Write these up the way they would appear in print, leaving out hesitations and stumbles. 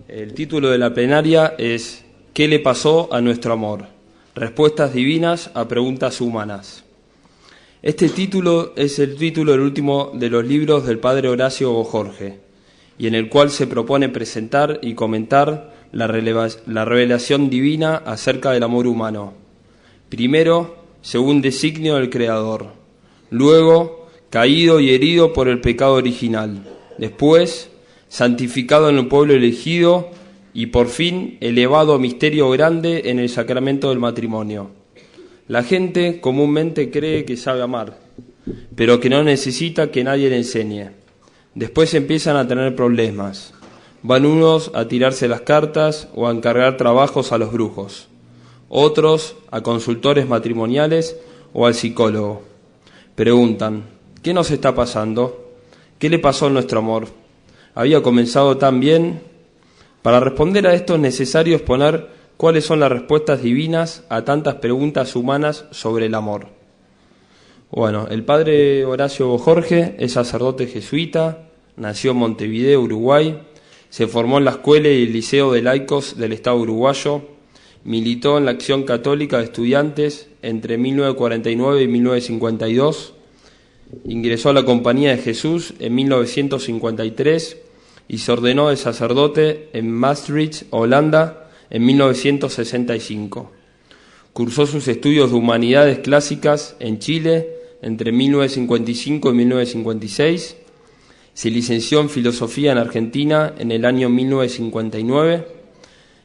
El título de la plenaria es ¿Qué le pasó a nuestro amor? Respuestas divinas a preguntas humanas. Este título es el título del último de los libros del padre Horacio Bojorge, y en el cual se propone presentar y comentar la revelación divina acerca del amor humano. Primero, según designio del Creador. Luego, caído y herido por el pecado original. Después, santificado en el pueblo elegido y por fin elevado a misterio grande en el sacramento del matrimonio. La gente comúnmente cree que sabe amar, pero que no necesita que nadie le enseñe. Después empiezan a tener problemas. Van unos a tirarse las cartas o a encargar trabajos a los brujos, otros a consultores matrimoniales o al psicólogo. Preguntan, ¿qué nos está pasando? ¿Qué le pasó a nuestro amor? ¿Había comenzado tan bien? Para responder a esto es necesario exponer cuáles son las respuestas divinas a tantas preguntas humanas sobre el amor. Bueno, el padre Horacio Bojorge es sacerdote jesuita, nació en Montevideo, Uruguay, se formó en la escuela y el liceo de laicos del Estado uruguayo, militó en la Acción Católica de Estudiantes entre 1949 y 1952, ingresó a la Compañía de Jesús en 1953 y se ordenó de sacerdote en Maastricht, Holanda, en 1965. Cursó sus estudios de Humanidades Clásicas en Chile entre 1955 y 1956. Se licenció en Filosofía en Argentina en el año 1959,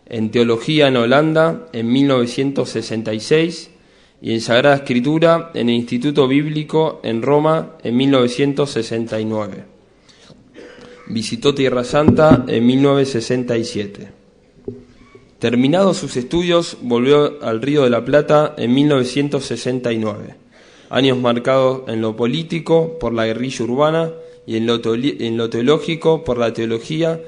en Teología en Holanda en 1966 y en Sagrada Escritura en el Instituto Bíblico en Roma en 1969. Visitó Tierra Santa en 1967. Terminados sus estudios, volvió al Río de la Plata en 1969. Años marcados en lo político por la guerrilla urbana y en lo teológico por la teología,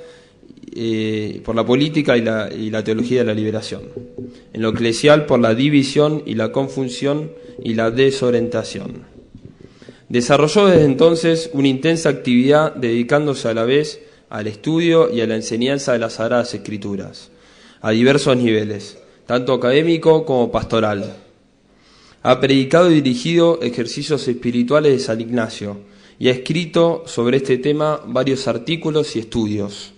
por la política y la teología de la liberación. En lo eclesial por la división y la confusión y la desorientación. Desarrolló desde entonces una intensa actividad dedicándose a la vez al estudio y a la enseñanza de las Sagradas Escrituras, a diversos niveles, tanto académico como pastoral. Ha predicado y dirigido ejercicios espirituales de San Ignacio y ha escrito sobre este tema varios artículos y estudios.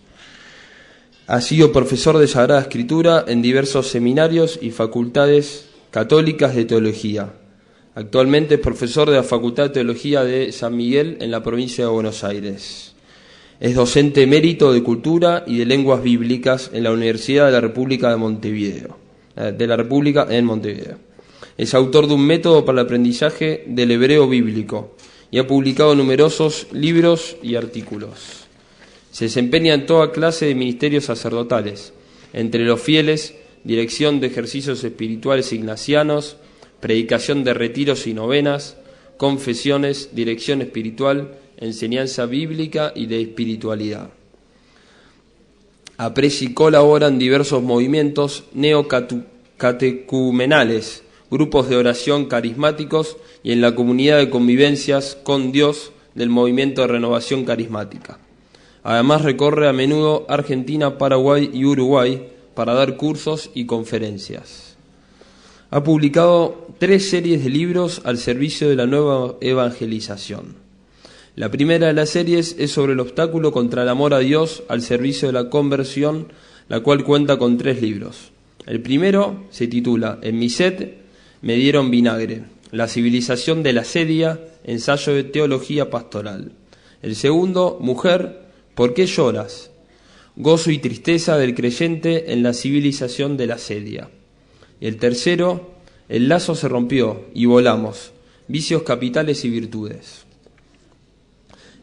Ha sido profesor de Sagrada Escritura en diversos seminarios y facultades católicas de teología. Actualmente es profesor de la Facultad de Teología de San Miguel en la provincia de Buenos Aires. Es docente emérito de Cultura y de Lenguas Bíblicas en la Universidad de la República en Montevideo. Es autor de un método para el aprendizaje del hebreo bíblico y ha publicado numerosos libros y artículos. Se desempeña en toda clase de ministerios sacerdotales, entre los fieles, dirección de ejercicios espirituales ignacianos, predicación de retiros y novenas, confesiones, dirección espiritual, enseñanza bíblica y de espiritualidad. Aprecia y colabora en diversos movimientos neocatecumenales, grupos de oración carismáticos y en la comunidad de convivencias con Dios del movimiento de renovación carismática. Además recorre a menudo Argentina, Paraguay y Uruguay para dar cursos y conferencias. Ha publicado 3 series de libros al servicio de la nueva evangelización. La primera de las series es sobre el obstáculo contra el amor a Dios al servicio de la conversión, la cual cuenta con 3 libros. El primero se titula En mi sed me dieron vinagre, la civilización de la sedia, ensayo de teología pastoral. El segundo, Mujer, ¿por qué lloras? Gozo y tristeza del creyente en la civilización de la sedia. Y el tercero, El lazo se rompió y volamos, vicios capitales y virtudes.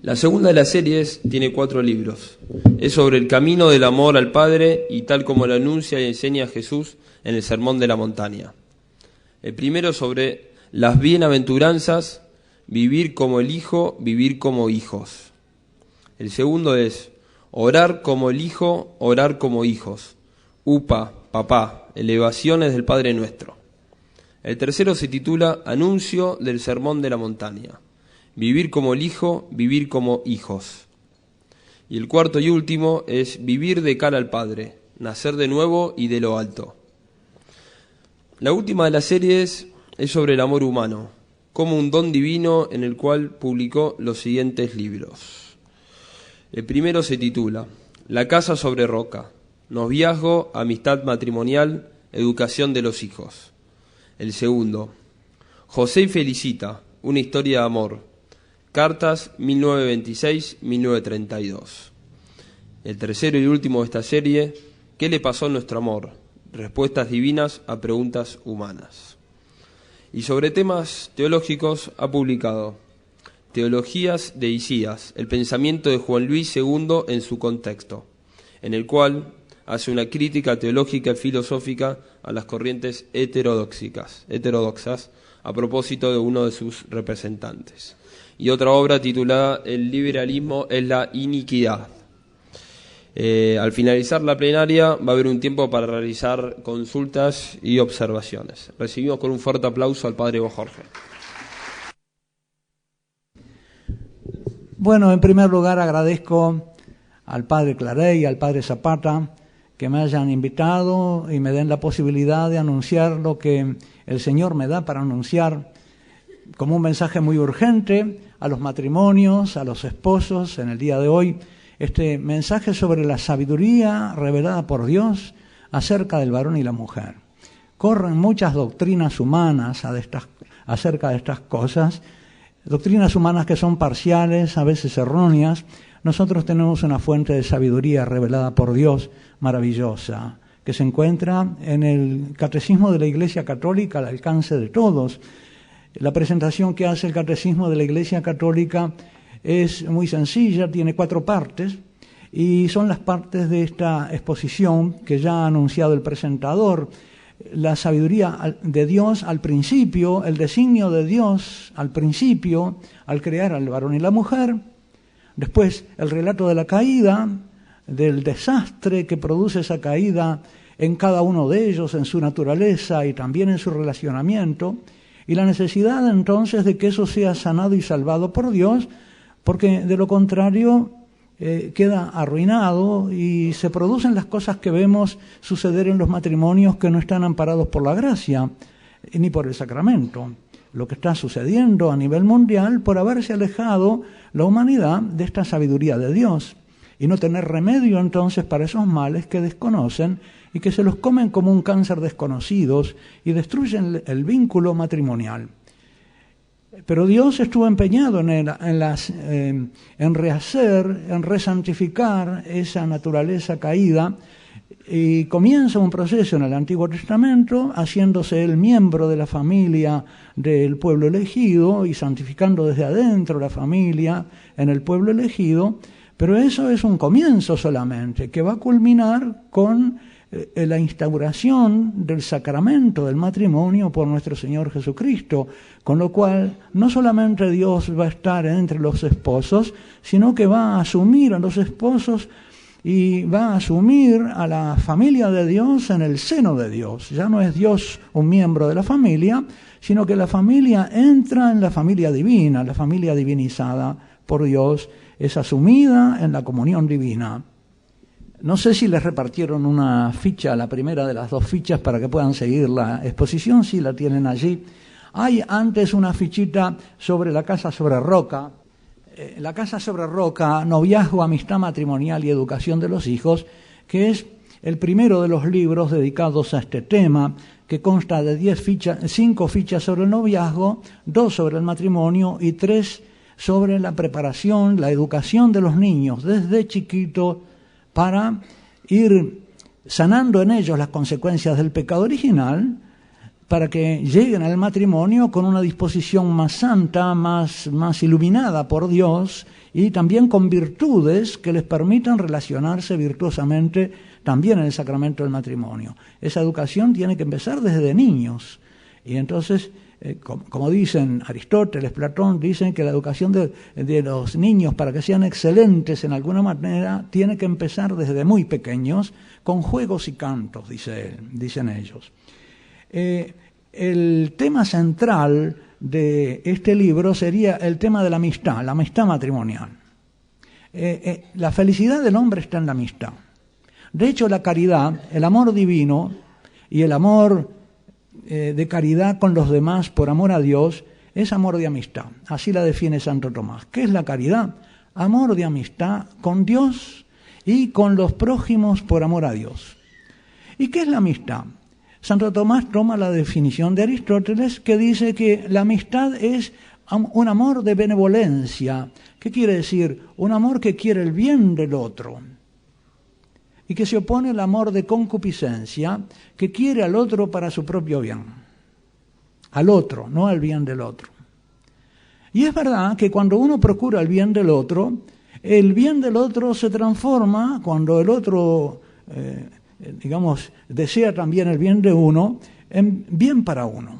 La segunda de las series tiene 4 libros. Es sobre el camino del amor al Padre y tal como lo anuncia y enseña Jesús en el Sermón de la Montaña. El primero sobre las bienaventuranzas, vivir como el Hijo, vivir como hijos. El segundo es orar como el Hijo, orar como hijos. Upa, papá, elevaciones del Padre Nuestro. El tercero se titula Anuncio del Sermón de la Montaña. Vivir como el Hijo, vivir como hijos. Y el cuarto y último es vivir de cara al Padre, nacer de nuevo y de lo alto. La última de las series es sobre el amor humano, como un don divino, en el cual publicó los siguientes libros. El primero se titula La casa sobre roca, noviazgo, amistad matrimonial, educación de los hijos. El segundo, José y Felicita, una historia de amor, cartas 1926-1932. El tercero y último de esta serie, ¿qué le pasó a nuestro amor? Respuestas divinas a preguntas humanas. Y sobre temas teológicos ha publicado Teologías de Isías, el pensamiento de Juan Luis II en su contexto, en el cual hace una crítica teológica y filosófica a las corrientes heterodoxas, a propósito de uno de sus representantes. Y otra obra titulada El liberalismo es la iniquidad. Al finalizar la plenaria va a haber un tiempo para realizar consultas y observaciones. Recibimos con un fuerte aplauso al Padre Jorge. Bueno, en primer lugar agradezco al Padre Clarey y al Padre Zapata que me hayan invitado y me den la posibilidad de anunciar lo que el Señor me da para anunciar como un mensaje muy urgente a los matrimonios, a los esposos en el día de hoy. Este mensaje sobre la sabiduría revelada por Dios acerca del varón y la mujer. Corren muchas doctrinas humanas acerca de estas cosas, doctrinas humanas que son parciales, a veces erróneas. Nosotros tenemos una fuente de sabiduría revelada por Dios maravillosa, que se encuentra en el Catecismo de la Iglesia Católica al alcance de todos. La presentación que hace el Catecismo de la Iglesia Católica es muy sencilla, tiene 4 partes, y son las partes de esta exposición que ya ha anunciado el presentador. La sabiduría de Dios al principio, el designio de Dios al principio, al crear al varón y la mujer. Después, el relato de la caída, del desastre que produce esa caída en cada uno de ellos, en su naturaleza y también en su relacionamiento, y la necesidad entonces de que eso sea sanado y salvado por Dios, porque de lo contrario queda arruinado y se producen las cosas que vemos suceder en los matrimonios que no están amparados por la gracia ni por el sacramento. Lo que está sucediendo a nivel mundial por haberse alejado la humanidad de esta sabiduría de Dios y no tener remedio entonces para esos males que desconocen y que se los comen como un cáncer desconocidos y destruyen el vínculo matrimonial. Pero Dios estuvo empeñado en rehacer, en resantificar esa naturaleza caída, y comienza un proceso en el Antiguo Testamento, haciéndose él miembro de la familia del pueblo elegido y santificando desde adentro la familia en el pueblo elegido, pero eso es un comienzo solamente, que va a culminar con la instauración del sacramento del matrimonio por nuestro Señor Jesucristo, con lo cual no solamente Dios va a estar entre los esposos, sino que va a asumir a los esposos y va a asumir a la familia de Dios en el seno de Dios. Ya no es Dios un miembro de la familia, sino que la familia entra en la familia divina, la familia divinizada por Dios, es asumida en la comunión divina. No sé si les repartieron una ficha, la primera de las 2 fichas, para que puedan seguir la exposición, si la tienen allí. Hay antes una fichita sobre la casa sobre roca. La casa sobre roca, noviazgo, amistad matrimonial y educación de los hijos, que es el primero de los libros dedicados a este tema, que consta de 5 fichas sobre el noviazgo, 2 sobre el matrimonio y 3 sobre la preparación, la educación de los niños desde chiquitos, para ir sanando en ellos las consecuencias del pecado original, para que lleguen al matrimonio con una disposición más santa, más iluminada por Dios, y también con virtudes que les permitan relacionarse virtuosamente también en el sacramento del matrimonio. Esa educación tiene que empezar desde niños. Y entonces, como dicen Aristóteles, Platón, dicen que la educación de los niños para que sean excelentes en alguna manera tiene que empezar desde muy pequeños, con juegos y cantos, dicen ellos. El tema central de este libro sería el tema de la amistad matrimonial. La felicidad del hombre está en la amistad. De hecho, la caridad, el amor divino y el amor de caridad con los demás por amor a Dios es amor de amistad. Así la define Santo Tomás. ¿Qué es la caridad? Amor de amistad con Dios y con los prójimos por amor a Dios. ¿Y qué es la amistad? Santo Tomás toma la definición de Aristóteles, que dice que la amistad es un amor de benevolencia. ¿Qué quiere decir? Un amor que quiere el bien del otro y que se opone al amor de concupiscencia, que quiere al otro para su propio bien. Al otro, no al bien del otro. Y es verdad que cuando uno procura el bien del otro se transforma cuando el otro, desea también el bien de uno, en bien para uno.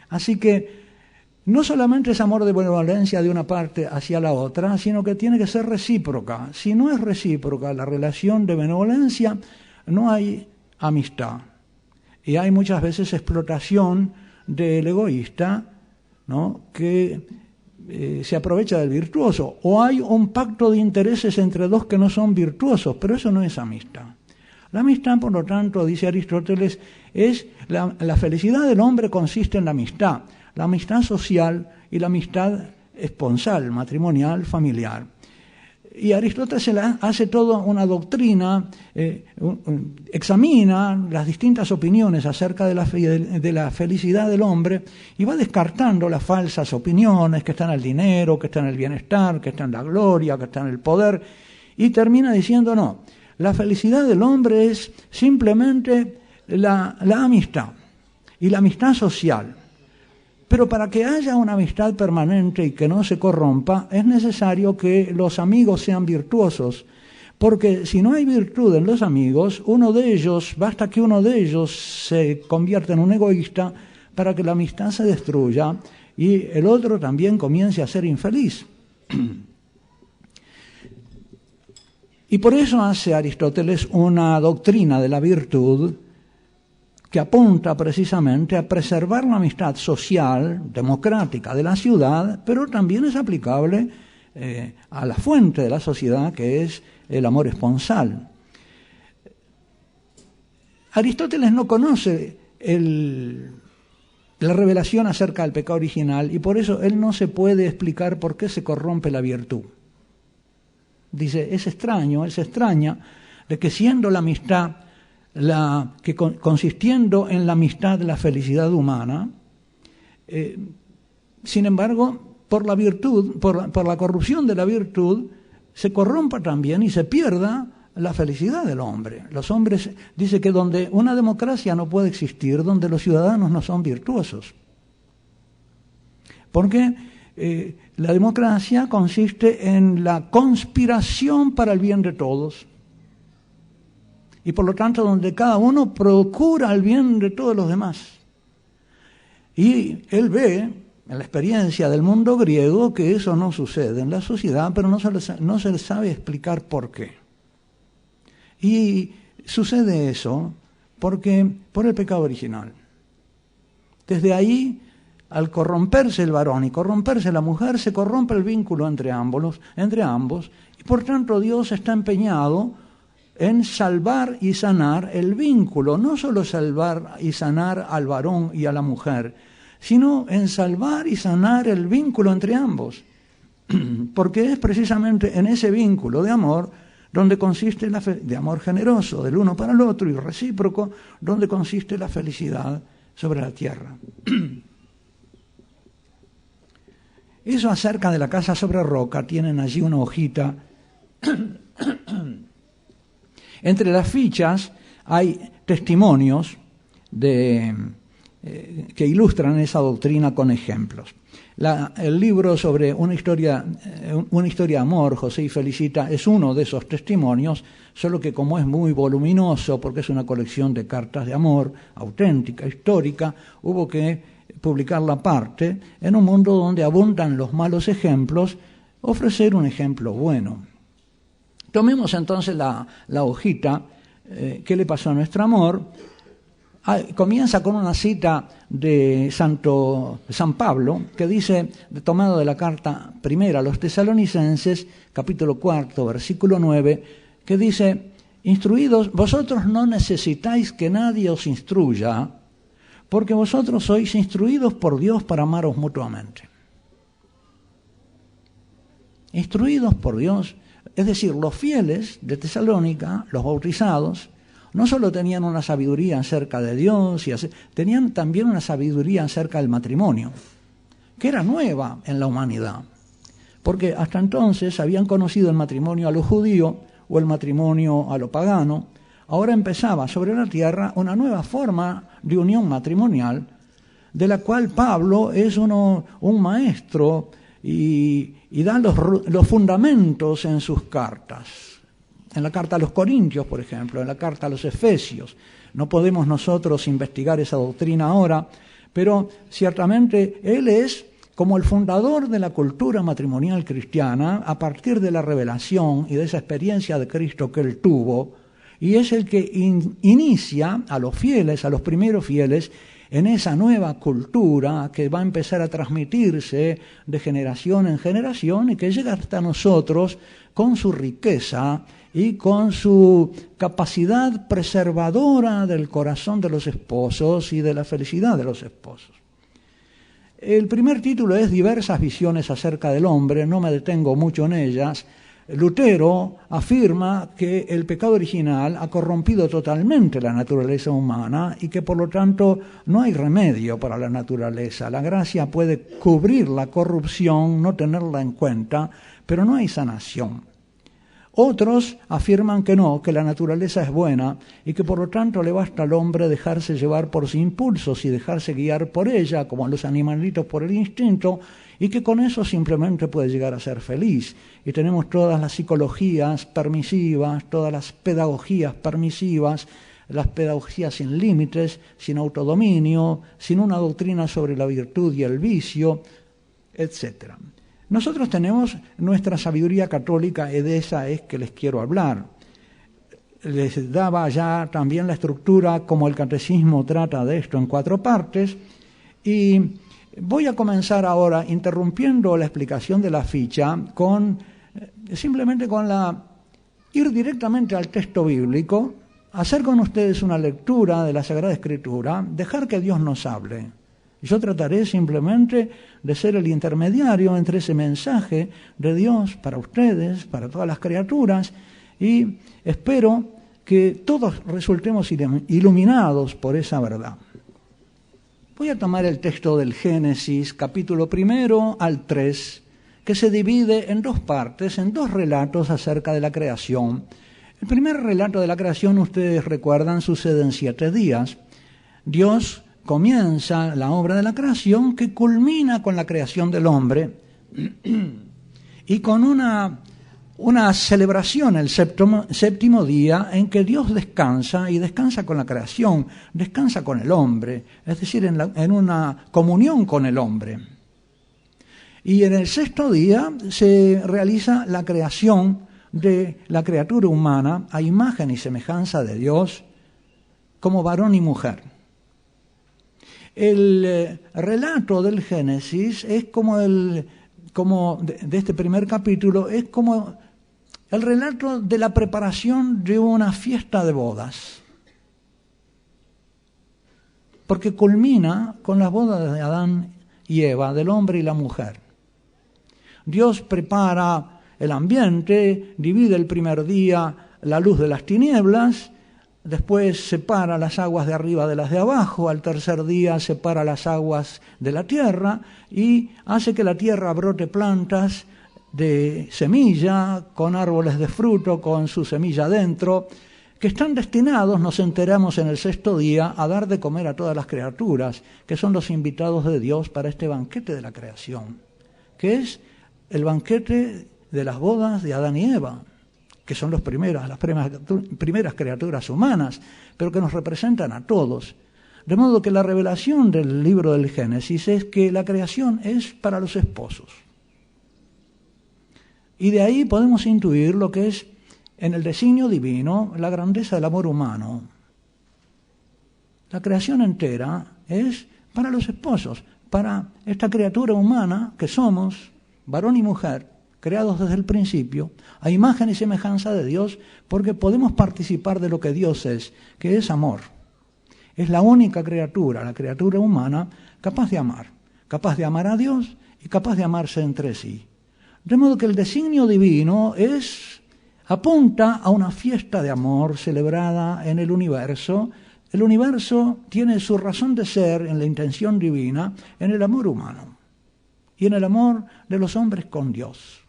Así que no solamente es amor de benevolencia de una parte hacia la otra, sino que tiene que ser recíproca. Si no es recíproca la relación de benevolencia, no hay amistad. Y hay muchas veces explotación del egoísta, ¿no?, que se aprovecha del virtuoso. O hay un pacto de intereses entre dos que no son virtuosos, pero eso no es amistad. La amistad, por lo tanto, dice Aristóteles, es la felicidad del hombre consiste en la amistad social y la amistad esponsal, matrimonial, familiar. Y Aristóteles hace toda una doctrina, examina las distintas opiniones acerca de la felicidad del hombre y va descartando las falsas opiniones que están en el dinero, que están en el bienestar, que están en la gloria, que están en el poder, y termina diciendo no, la felicidad del hombre es simplemente la amistad y la amistad social. Pero para que haya una amistad permanente y que no se corrompa, es necesario que los amigos sean virtuosos, porque si no hay virtud en los amigos, basta que uno de ellos se convierta en un egoísta para que la amistad se destruya y el otro también comience a ser infeliz. Y por eso hace Aristóteles una doctrina de la virtud que apunta precisamente a preservar la amistad social, democrática de la ciudad, pero también es aplicable a la fuente de la sociedad, que es el amor esponsal. Aristóteles no conoce la revelación acerca del pecado original y por eso él no se puede explicar por qué se corrompe la virtud. Dice, él se extraña de que siendo la amistad consistiendo en la amistad la felicidad humana, sin embargo, por la virtud, por la corrupción de la virtud, se corrompa también y se pierda la felicidad del hombre. Los hombres, dice que donde una democracia no puede existir, donde los ciudadanos no son virtuosos. Porque la democracia consiste en la conspiración para el bien de todos. Y por lo tanto, donde cada uno procura el bien de todos los demás. Y él ve, en la experiencia del mundo griego, que eso no sucede en la sociedad, pero no se le sabe explicar por qué. Y sucede eso por el pecado original. Desde ahí, al corromperse el varón y corromperse la mujer, se corrompe el vínculo entre ambos, y por tanto Dios está empeñado en salvar y sanar el vínculo, no solo salvar y sanar al varón y a la mujer, sino en salvar y sanar el vínculo entre ambos, porque es precisamente en ese vínculo de amor donde consiste de amor generoso del uno para el otro y recíproco, donde consiste la felicidad sobre la tierra. Eso acerca de la casa sobre roca, tienen allí una hojita. Entre las fichas hay testimonios que ilustran esa doctrina con ejemplos. El libro sobre una historia de amor, José y Felicita, es uno de esos testimonios, solo que como es muy voluminoso, porque es una colección de cartas de amor auténtica, histórica, hubo que publicarla aparte, en un mundo donde abundan los malos ejemplos, ofrecer un ejemplo bueno. Tomemos entonces la hojita, ¿qué le pasó a nuestro amor? Comienza con una cita de San Pablo, que dice, tomado de la carta primera a los Tesalonicenses, capítulo 4, versículo 9, que dice: instruidos, vosotros no necesitáis que nadie os instruya, porque vosotros sois instruidos por Dios para amaros mutuamente. Instruidos por Dios, es decir, los fieles de Tesalónica, los bautizados, no solo tenían una sabiduría acerca de Dios, tenían también una sabiduría acerca del matrimonio, que era nueva en la humanidad, porque hasta entonces habían conocido el matrimonio a lo judío o el matrimonio a lo pagano. Ahora empezaba sobre la tierra una nueva forma de unión matrimonial, de la cual Pablo es un maestro y da los fundamentos en sus cartas. En la carta a los Corintios, por ejemplo, en la carta a los Efesios. No podemos nosotros investigar esa doctrina ahora, pero ciertamente él es como el fundador de la cultura matrimonial cristiana a partir de la revelación y de esa experiencia de Cristo que él tuvo, y es el que inicia a los fieles, a los primeros fieles, en esa nueva cultura que va a empezar a transmitirse de generación en generación y que llega hasta nosotros con su riqueza y con su capacidad preservadora del corazón de los esposos y de la felicidad de los esposos. El primer título es Diversas visiones acerca del hombre, no me detengo mucho en ellas. Lutero afirma que el pecado original ha corrompido totalmente la naturaleza humana y que por lo tanto no hay remedio para la naturaleza. La gracia puede cubrir la corrupción, no tenerla en cuenta, pero no hay sanación. Otros afirman que no, que la naturaleza es buena y que por lo tanto le basta al hombre dejarse llevar por sus impulsos y dejarse guiar por ella, como los animalitos por el instinto, y que con eso simplemente puede llegar a ser feliz. Y tenemos todas las psicologías permisivas, todas las pedagogías permisivas, las pedagogías sin límites, sin autodominio, sin una doctrina sobre la virtud y el vicio, etc. Nosotros tenemos nuestra sabiduría católica y de esa es que les quiero hablar. Les daba ya también la estructura como el catecismo trata de esto en 4 partes y voy a comenzar ahora interrumpiendo la explicación de la ficha simplemente con ir directamente al texto bíblico, hacer con ustedes una lectura de la Sagrada Escritura, dejar que Dios nos hable. Yo trataré simplemente de ser el intermediario entre ese mensaje de Dios para ustedes, para todas las criaturas, y espero que todos resultemos iluminados por esa verdad. Voy a tomar el texto del Génesis, capítulo 1 al 3, que se divide en 2 partes, en 2 relatos acerca de la creación. El primer relato de la creación, ustedes recuerdan, sucede en 7 días. Dios comienza la obra de la creación que culmina con la creación del hombre y con una celebración el séptimo día en que Dios descansa y descansa con la creación, descansa con el hombre, es decir, en una comunión con el hombre. Y en el 6º día se realiza la creación de la criatura humana a imagen y semejanza de Dios como varón y mujer. El relato del Génesis es de este primer capítulo, es como el relato de la preparación de una fiesta de bodas. Porque culmina con las bodas de Adán y Eva, del hombre y la mujer. Dios prepara el ambiente, divide el primer día la luz de las tinieblas, después separa las aguas de arriba de las de abajo, al tercer día separa las aguas de la tierra y hace que la tierra brote plantas de semilla, con árboles de fruto, con su semilla dentro, que están destinados, nos enteramos en el 6º día, a dar de comer a todas las criaturas, que son los invitados de Dios para este banquete de la creación, que es el banquete de las bodas de Adán y Eva, que son las primeras criaturas humanas, pero que nos representan a todos. De modo que la revelación del libro del Génesis es que la creación es para los esposos. Y de ahí podemos intuir lo que es, en el designio divino, la grandeza del amor humano. La creación entera es para los esposos, para esta criatura humana que somos, varón y mujer, creados desde el principio, a imagen y semejanza de Dios, porque podemos participar de lo que Dios es, que es amor. Es la única criatura, la criatura humana, capaz de amar a Dios y capaz de amarse entre sí. De modo que el designio divino apunta a una fiesta de amor celebrada en el universo. El universo tiene su razón de ser en la intención divina, en el amor humano y en el amor de los hombres con Dios.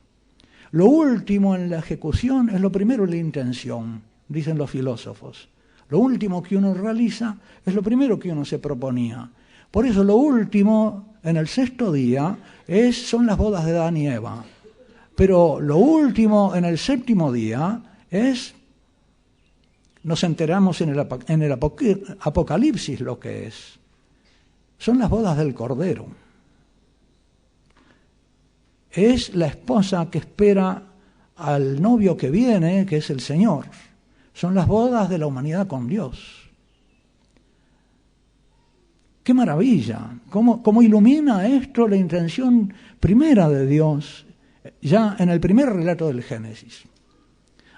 Lo último en la ejecución es lo primero en la intención, dicen los filósofos. Lo último que uno realiza es lo primero que uno se proponía. Por eso lo último en el sexto día son las bodas de Adán y Eva. Pero lo último en el séptimo día nos enteramos en el Apocalipsis lo que es. Son las bodas del Cordero. Es la esposa que espera al novio que viene, que es el Señor. Son las bodas de la humanidad con Dios. ¡Qué maravilla! ¿Cómo ilumina esto la intención primera de Dios, ya en el primer relato del Génesis?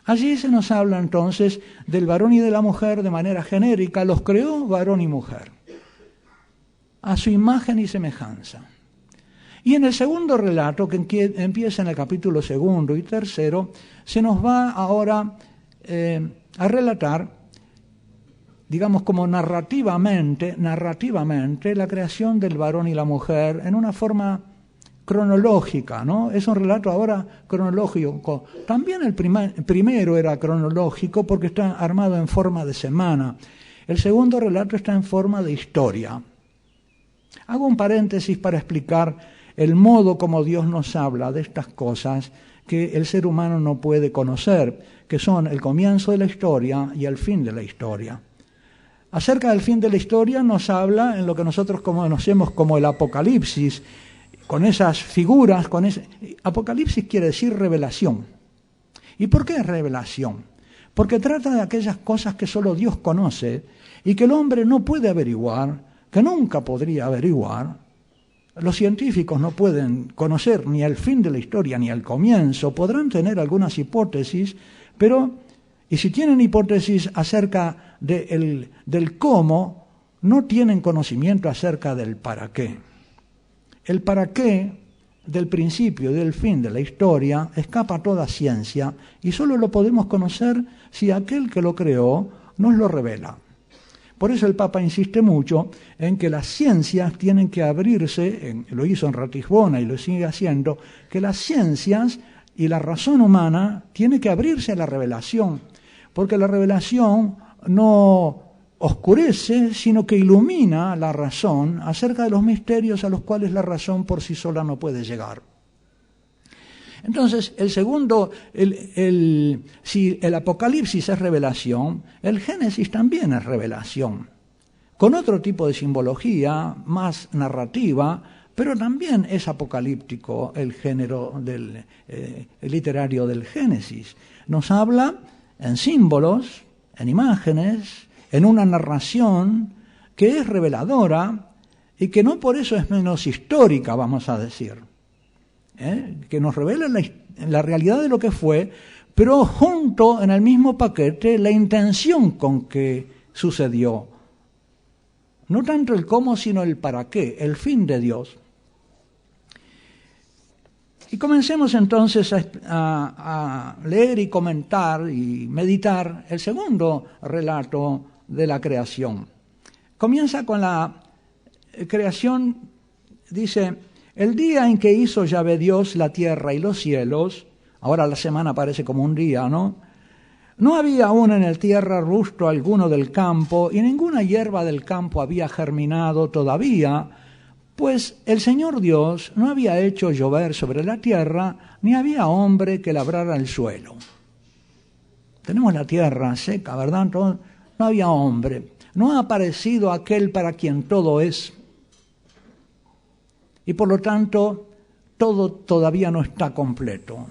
Allí se nos habla entonces del varón y de la mujer de manera genérica. Los creó varón y mujer, a su imagen y semejanza. Y en el segundo relato, que empieza en el capítulo 2 y 3, se nos va ahora a relatar, digamos como narrativamente, la creación del varón y la mujer en una forma cronológica, ¿no? Es un relato ahora cronológico. También el primero era cronológico porque está armado en forma de semana. El segundo relato está en forma de historia. Hago un paréntesis para explicar el modo como Dios nos habla de estas cosas que el ser humano no puede conocer, que son el comienzo de la historia y el fin de la historia. Acerca del fin de la historia nos habla en lo que nosotros conocemos como el Apocalipsis, con esas figuras, Apocalipsis quiere decir revelación. ¿Y por qué revelación? Porque trata de aquellas cosas que solo Dios conoce y que el hombre no puede averiguar, que nunca podría averiguar. Los científicos no pueden conocer ni el fin de la historia ni el comienzo, podrán tener algunas hipótesis, y si tienen hipótesis acerca del cómo, no tienen conocimiento acerca del para qué. El para qué del principio y del fin de la historia escapa a toda ciencia y solo lo podemos conocer si aquel que lo creó nos lo revela. Por eso el Papa insiste mucho en que las ciencias tienen que abrirse, lo hizo en Ratisbona y lo sigue haciendo, que las ciencias y la razón humana tiene que abrirse a la revelación, porque la revelación no oscurece, sino que ilumina la razón acerca de los misterios a los cuales la razón por sí sola no puede llegar. Entonces, si el Apocalipsis es revelación, el Génesis también es revelación, con otro tipo de simbología, más narrativa, pero también es apocalíptico el género literario del Génesis. Nos habla en símbolos, en imágenes, en una narración que es reveladora y que no por eso es menos histórica, vamos a decir. Que nos revela la realidad de lo que fue, pero junto en el mismo paquete la intención con que sucedió. No tanto el cómo, sino el para qué, el fin de Dios. Y comencemos entonces a leer y comentar y meditar el segundo relato de la creación. Comienza con la creación, dice: el día en que hizo Yahvé Dios la tierra y los cielos, ahora la semana parece como un día, ¿no? No había aún en la tierra arbusto alguno del campo, y ninguna hierba del campo había germinado todavía, pues el Señor Dios no había hecho llover sobre la tierra, ni había hombre que labrara el suelo. Tenemos la tierra seca, ¿verdad? No había hombre. No ha aparecido aquel para quien todo es. Y por lo tanto, todo todavía no está completo.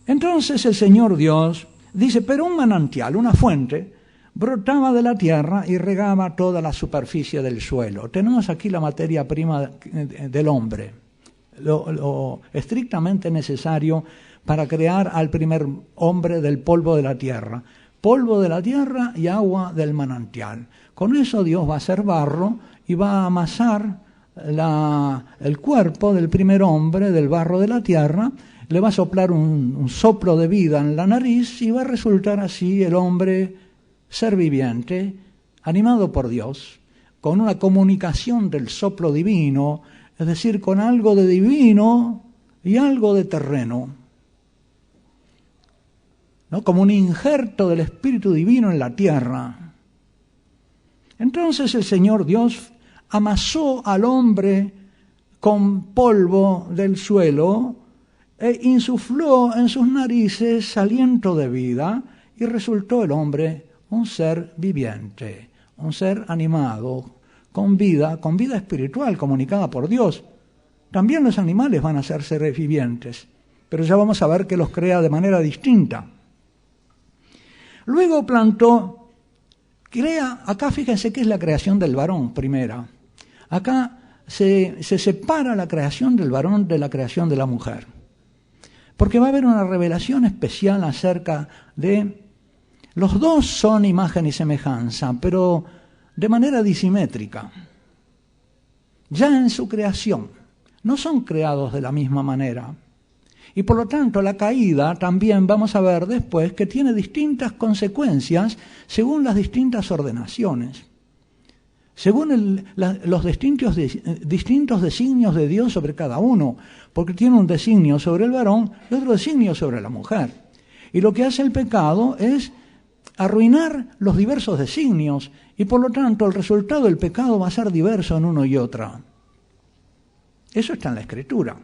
Entonces el Señor Dios dice: pero un manantial, una fuente, brotaba de la tierra y regaba toda la superficie del suelo. Tenemos aquí la materia prima del hombre, lo estrictamente necesario para crear al primer hombre del polvo de la tierra. Polvo de la tierra y agua del manantial. Con eso Dios va a hacer barro y va a amasar el cuerpo del primer hombre del barro de la tierra, le va a soplar un soplo de vida en la nariz y va a resultar así el hombre ser viviente, animado por Dios, con una comunicación del soplo divino, es decir, con algo de divino y algo de terreno, ¿no? Como un injerto del Espíritu Divino en la tierra. Entonces el Señor Dios amasó al hombre con polvo del suelo e insufló en sus narices aliento de vida y resultó el hombre un ser viviente, un ser animado, con vida espiritual comunicada por Dios. También los animales van a ser seres vivientes, pero ya vamos a ver que los crea de manera distinta. Luego acá fíjense que es la creación del varón primera. Acá se separa la creación del varón de la creación de la mujer. Porque va a haber una revelación especial acerca de... Los dos son imagen y semejanza, pero de manera disimétrica. Ya en su creación, no son creados de la misma manera. Y por lo tanto la caída también vamos a ver después que tiene distintas consecuencias según las distintas ordenaciones, según los distintos designios de Dios sobre cada uno, porque tiene un designio sobre el varón y otro designio sobre la mujer. Y lo que hace el pecado es arruinar los diversos designios y por lo tanto el resultado del pecado va a ser diverso en uno y otra. Eso está en la Escritura.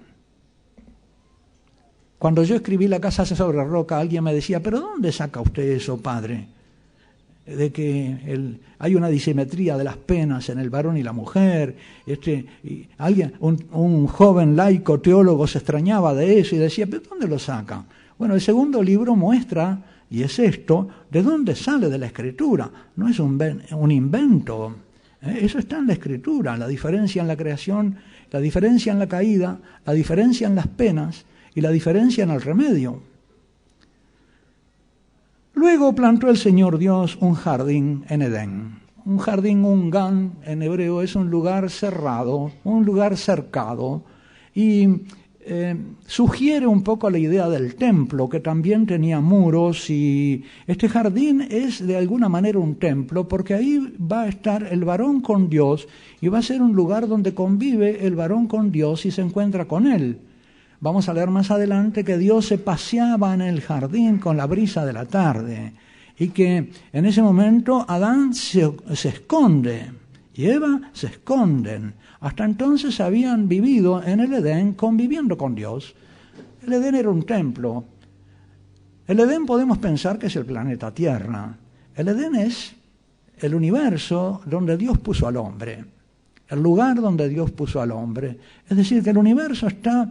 Cuando yo escribí La casa sobre la roca, alguien me decía, ¿pero dónde saca usted eso, padre? De que hay una disimetría de las penas en el varón y la mujer. Un joven laico teólogo se extrañaba de eso y decía, ¿pero dónde lo saca? Bueno, el segundo libro muestra, y es esto, de dónde sale de la Escritura. No es un invento. Eso está en la Escritura, la diferencia en la creación, la diferencia en la caída, la diferencia en las penas y la diferencia en el remedio. Luego plantó el Señor Dios un jardín en Edén. Un jardín, un gan en hebreo, es un lugar cerrado, un lugar cercado. Y sugiere un poco la idea del templo, que también tenía muros. Y este jardín es de alguna manera un templo, porque ahí va a estar el varón con Dios y va a ser un lugar donde convive el varón con Dios y se encuentra con él. Vamos a leer más adelante que Dios se paseaba en el jardín con la brisa de la tarde y que en ese momento Adán se esconde y Eva se esconden. Hasta entonces habían vivido en el Edén conviviendo con Dios. El Edén era un templo. El Edén podemos pensar que es el planeta Tierra. El Edén es el universo donde Dios puso al hombre, el lugar donde Dios puso al hombre. Es decir, que el universo está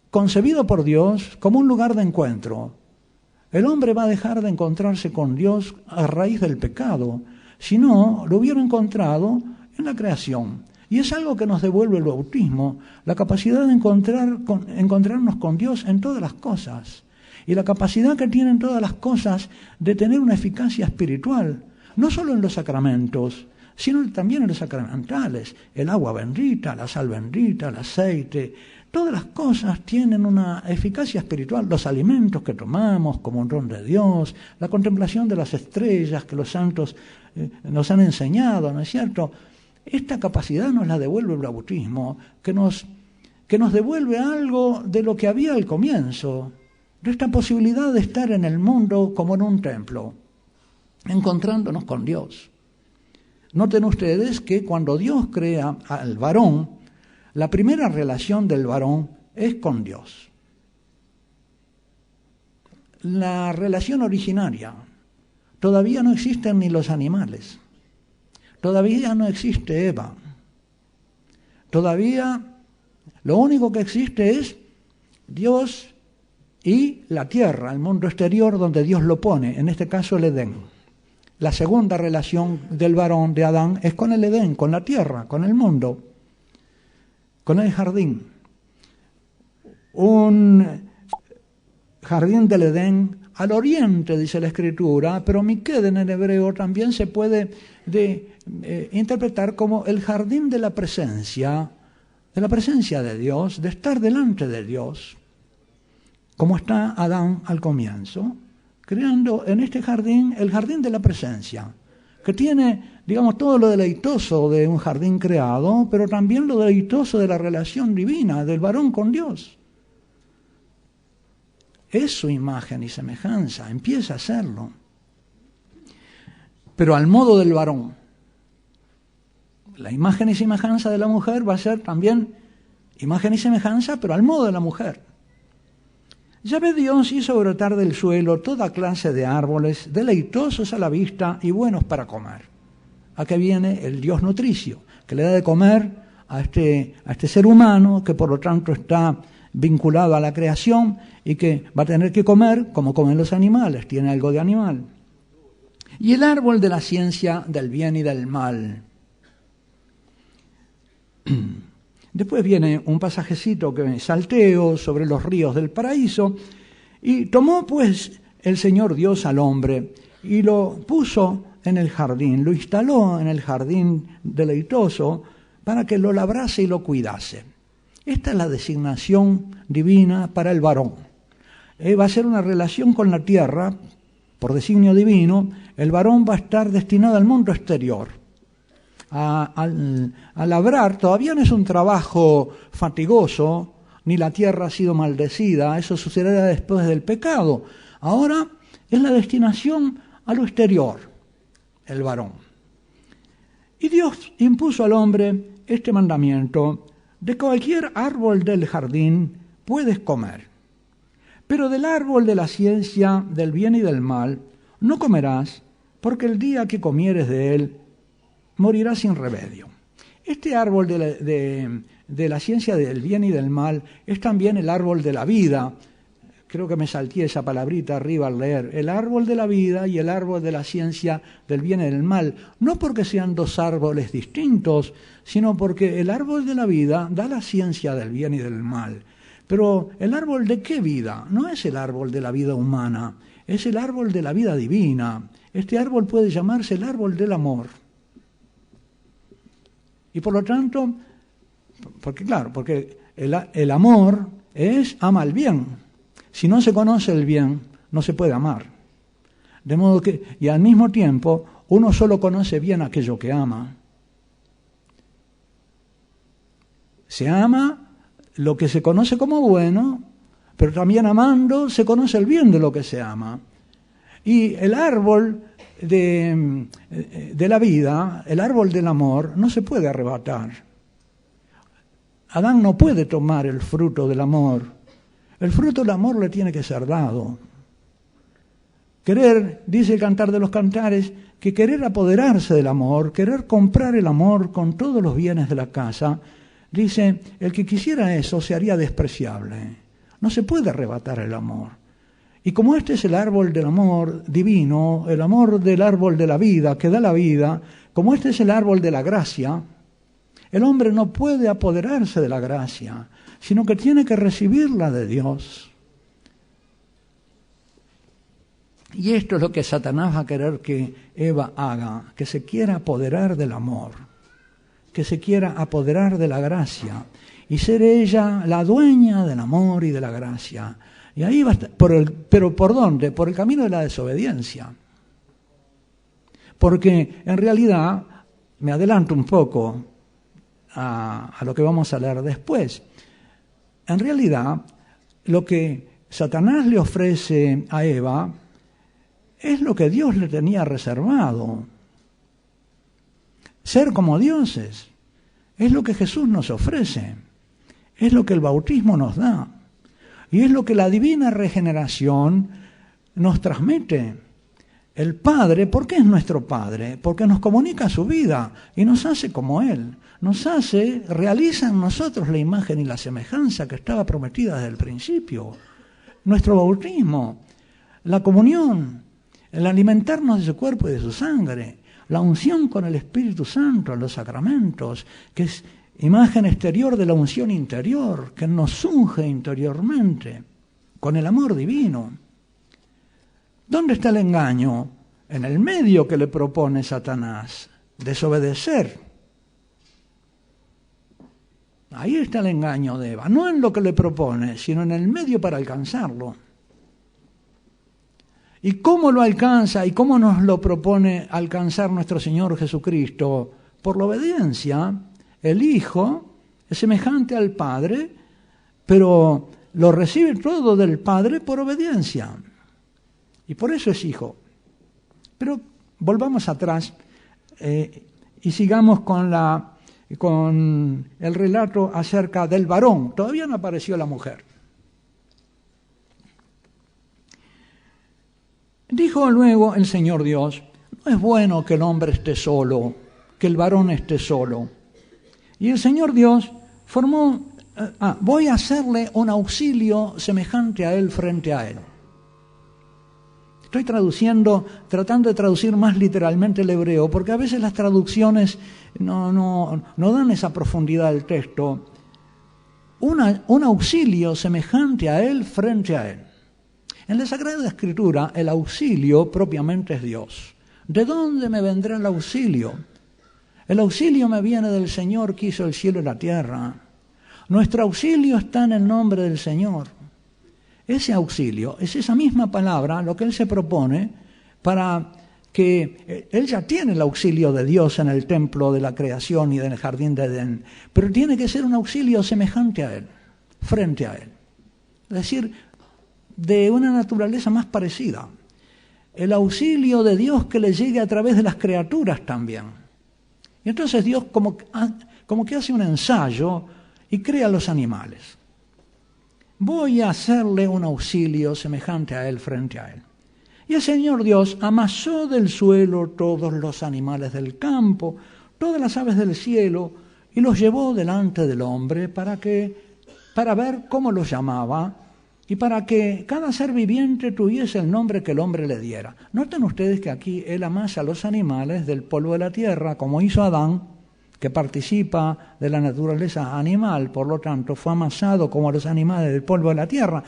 concebido por Dios como un lugar de encuentro. El hombre va a dejar de encontrarse con Dios a raíz del pecado. Si no, lo hubiera encontrado en la creación. Y es algo que nos devuelve el bautismo, la capacidad de encontrarnos con Dios en todas las cosas. Y la capacidad que tienen todas las cosas de tener una eficacia espiritual, no solo en los sacramentos, sino también en los sacramentales. El agua bendita, la sal bendita, el aceite. Todas las cosas tienen una eficacia espiritual. Los alimentos que tomamos como un don de Dios, la contemplación de las estrellas que los santos nos han enseñado, ¿no es cierto? Esta capacidad nos la devuelve el bautismo, que nos devuelve algo de lo que había al comienzo, de esta posibilidad de estar en el mundo como en un templo, encontrándonos con Dios. Noten ustedes que cuando Dios crea al varón, la primera relación del varón es con Dios. La relación originaria. Todavía no existen ni los animales. Todavía no existe Eva. Todavía lo único que existe es Dios y la tierra, el mundo exterior donde Dios lo pone, en este caso el Edén. la segunda relación del varón, de Adán, es con el Edén, con la tierra, con el mundo, con el jardín. Un jardín del Edén al oriente, dice la Escritura, pero Miqueden en hebreo también se puede interpretar como el jardín de la presencia de Dios, de estar delante de Dios, como está Adán al comienzo, creando en este jardín el jardín de la presencia, que tiene, digamos, todo lo deleitoso de un jardín creado, pero también lo deleitoso de la relación divina del varón con Dios. Es su imagen y semejanza, empieza a serlo, pero al modo del varón. La imagen y semejanza de la mujer va a ser también imagen y semejanza, pero al modo de la mujer. Yahvé Dios hizo brotar del suelo toda clase de árboles, deleitosos a la vista y buenos para comer. Aquí viene el Dios nutricio, que le da de comer a este ser humano, que por lo tanto está vinculado a la creación y que va a tener que comer como comen los animales, tiene algo de animal. Y el árbol de la ciencia del bien y del mal. Después viene un pasajecito que me salteo sobre los ríos del paraíso. Y tomó pues el Señor Dios al hombre y lo puso en el jardín, lo instaló en el jardín deleitoso para que lo labrase y lo cuidase. Esta es la designación divina para el varón. Va a ser una relación con la tierra, por designio divino. El varón va a estar destinado al mundo exterior. A labrar todavía no es un trabajo fatigoso, ni la tierra ha sido maldecida, eso sucederá después del pecado. Ahora es la destinación a lo exterior, el varón. Y Dios impuso al hombre este mandamiento: de cualquier árbol del jardín puedes comer, pero del árbol de la ciencia del bien y del mal no comerás, porque el día que comieres de él morirás sin remedio. Este árbol de la ciencia del bien y del mal es también el árbol de la vida. Creo que me salté esa palabrita arriba al leer. El árbol de la vida y el árbol de la ciencia del bien y del mal. No porque sean dos árboles distintos, sino porque el árbol de la vida da la ciencia del bien y del mal. Pero ¿el árbol de qué vida? No es el árbol de la vida humana, es el árbol de la vida divina. Este árbol puede llamarse el árbol del amor. Y por lo tanto, porque el amor ama el bien. Si no se conoce el bien, no se puede amar. De modo que, y al mismo tiempo, uno solo conoce bien aquello que ama. Se ama lo que se conoce como bueno, pero también amando se conoce el bien de lo que se ama. Y el árbol de la vida, el árbol del amor, no se puede arrebatar. Adán no puede tomar el fruto del amor. El fruto del amor le tiene que ser dado. Querer, dice el Cantar de los Cantares, que querer apoderarse del amor, querer comprar el amor con todos los bienes de la casa, dice, el que quisiera eso se haría despreciable. No se puede arrebatar el amor. Y como este es el árbol del amor divino, el amor del árbol de la vida, que da la vida, como este es el árbol de la gracia, el hombre no puede apoderarse de la gracia, sino que tiene que recibirla de Dios. Y esto es lo que Satanás va a querer que Eva haga, que se quiera apoderar del amor, que se quiera apoderar de la gracia, y ser ella la dueña del amor y de la gracia. Y ahí va a estar, pero ¿por dónde? Por el camino de la desobediencia. Porque en realidad, me adelanto un poco a lo que vamos a leer después, en realidad lo que Satanás le ofrece a Eva es lo que Dios le tenía reservado. Ser como dioses es lo que Jesús nos ofrece, es lo que el bautismo nos da. Y es lo que la divina regeneración nos transmite. El Padre, ¿por qué es nuestro Padre? Porque nos comunica su vida y nos hace como Él. Realiza en nosotros la imagen y la semejanza que estaba prometida desde el principio. Nuestro bautismo, la comunión, el alimentarnos de su cuerpo y de su sangre, la unción con el Espíritu Santo, los sacramentos, que es imagen exterior de la unción interior, que nos unge interiormente, con el amor divino. ¿Dónde está el engaño? En el medio que le propone Satanás, desobedecer. Ahí está el engaño de Eva, no en lo que le propone, sino en el medio para alcanzarlo. ¿Y cómo lo alcanza y cómo nos lo propone alcanzar nuestro Señor Jesucristo? Por la obediencia. El Hijo es semejante al Padre, pero lo recibe todo del Padre por obediencia. Y por eso es Hijo. Pero volvamos atrás y sigamos con el relato acerca del varón. Todavía no apareció la mujer. Dijo luego el Señor Dios: no es bueno que el hombre esté solo, que el varón esté solo. Y el Señor Dios formó, voy a hacerle un auxilio semejante a él frente a él. Estoy tratando de traducir más literalmente el hebreo, porque a veces las traducciones no dan esa profundidad del texto. Un auxilio semejante a él frente a él. En la Sagrada Escritura, el auxilio propiamente es Dios. ¿De dónde me vendrá el auxilio? El auxilio me viene del Señor que hizo el cielo y la tierra. Nuestro auxilio está en el nombre del Señor. Ese auxilio es esa misma palabra, lo que Él se propone, para que Él ya tiene el auxilio de Dios en el templo de la creación y del jardín de Edén, pero tiene que ser un auxilio semejante a Él, frente a Él. Es decir, de una naturaleza más parecida. El auxilio de Dios que le llegue a través de las criaturas también. Y entonces Dios como que hace un ensayo y crea los animales. Voy a hacerle un auxilio semejante a él frente a él. Y el Señor Dios amasó del suelo todos los animales del campo, todas las aves del cielo, y los llevó delante del hombre para ver cómo los llamaba y para que cada ser viviente tuviese el nombre que el hombre le diera. Noten ustedes que aquí Él amasa a los animales del polvo de la tierra, como hizo Adán, que participa de la naturaleza animal, por lo tanto fue amasado como a los animales del polvo de la tierra.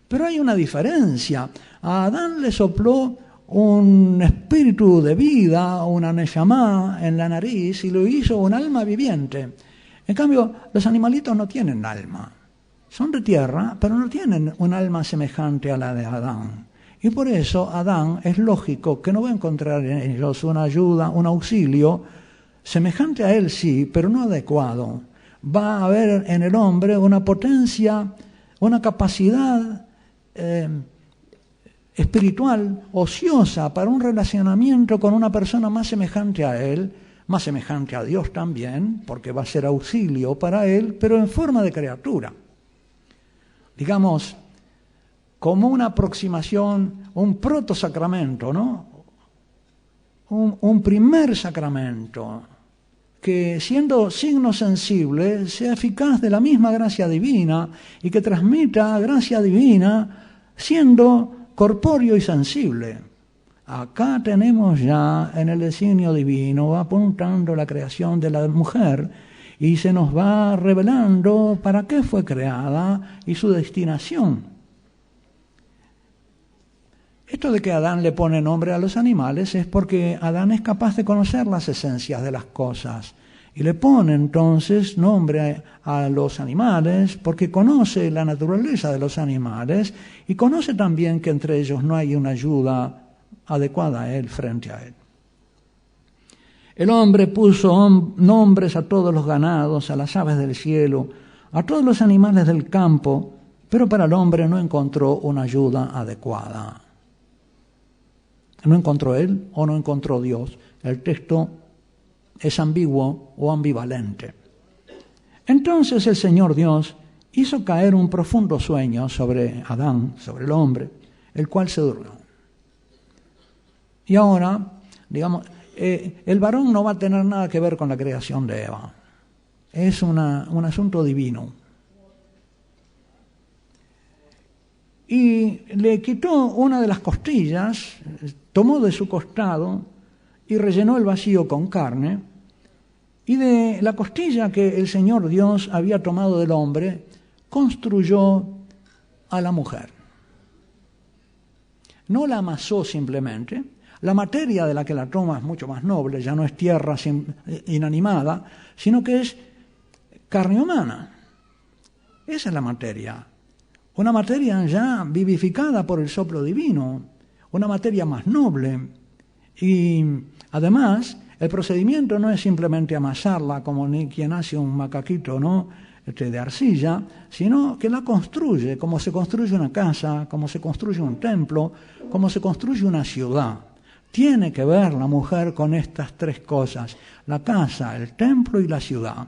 Pero hay una diferencia. A Adán le sopló un espíritu de vida, una neshama en la nariz, y lo hizo un alma viviente. En cambio, los animalitos no tienen alma. Son de tierra, pero no tienen un alma semejante a la de Adán. Y por eso Adán es lógico que no va a encontrar en ellos una ayuda, un auxilio, semejante a él sí, pero no adecuado. Va a haber en el hombre una potencia, una capacidad espiritual, ociosa, para un relacionamiento con una persona más semejante a él, más semejante a Dios también, porque va a ser auxilio para él, pero en forma de criatura. Digamos, como una aproximación, un protosacramento, ¿no? Un primer sacramento, que siendo signo sensible, sea eficaz de la misma gracia divina y que transmita gracia divina siendo corpóreo y sensible. Acá tenemos ya en el designio divino, va apuntando la creación de la mujer, y se nos va revelando para qué fue creada y su destinación. Esto de que Adán le pone nombre a los animales es porque Adán es capaz de conocer las esencias de las cosas. Y le pone entonces nombre a los animales porque conoce la naturaleza de los animales y conoce también que entre ellos no hay una ayuda adecuada a él frente a él. El hombre puso nombres a todos los ganados, a las aves del cielo, a todos los animales del campo, pero para el hombre no encontró una ayuda adecuada. ¿No encontró él o no encontró Dios? El texto es ambiguo o ambivalente. Entonces el Señor Dios hizo caer un profundo sueño sobre Adán, sobre el hombre, el cual se durmió. Y ahora, digamos, el varón no va a tener nada que ver con la creación de Eva. Es un asunto divino. y le quitó una de las costillas, tomó de su costado y rellenó el vacío con carne, y de la costilla que el Señor Dios había tomado del hombre, construyó a la mujer. No la amasó simplemente. La materia de la que la toma es mucho más noble, ya no es tierra inanimada, sino que es carne humana. Esa es la materia. Una materia ya vivificada por el soplo divino, una materia más noble. Y además, el procedimiento no es simplemente amasarla como ni quien hace un macaquito, ¿no?, de arcilla, sino que la construye como se construye una casa, como se construye un templo, como se construye una ciudad. Tiene que ver la mujer con estas tres cosas: la casa, el templo y la ciudad.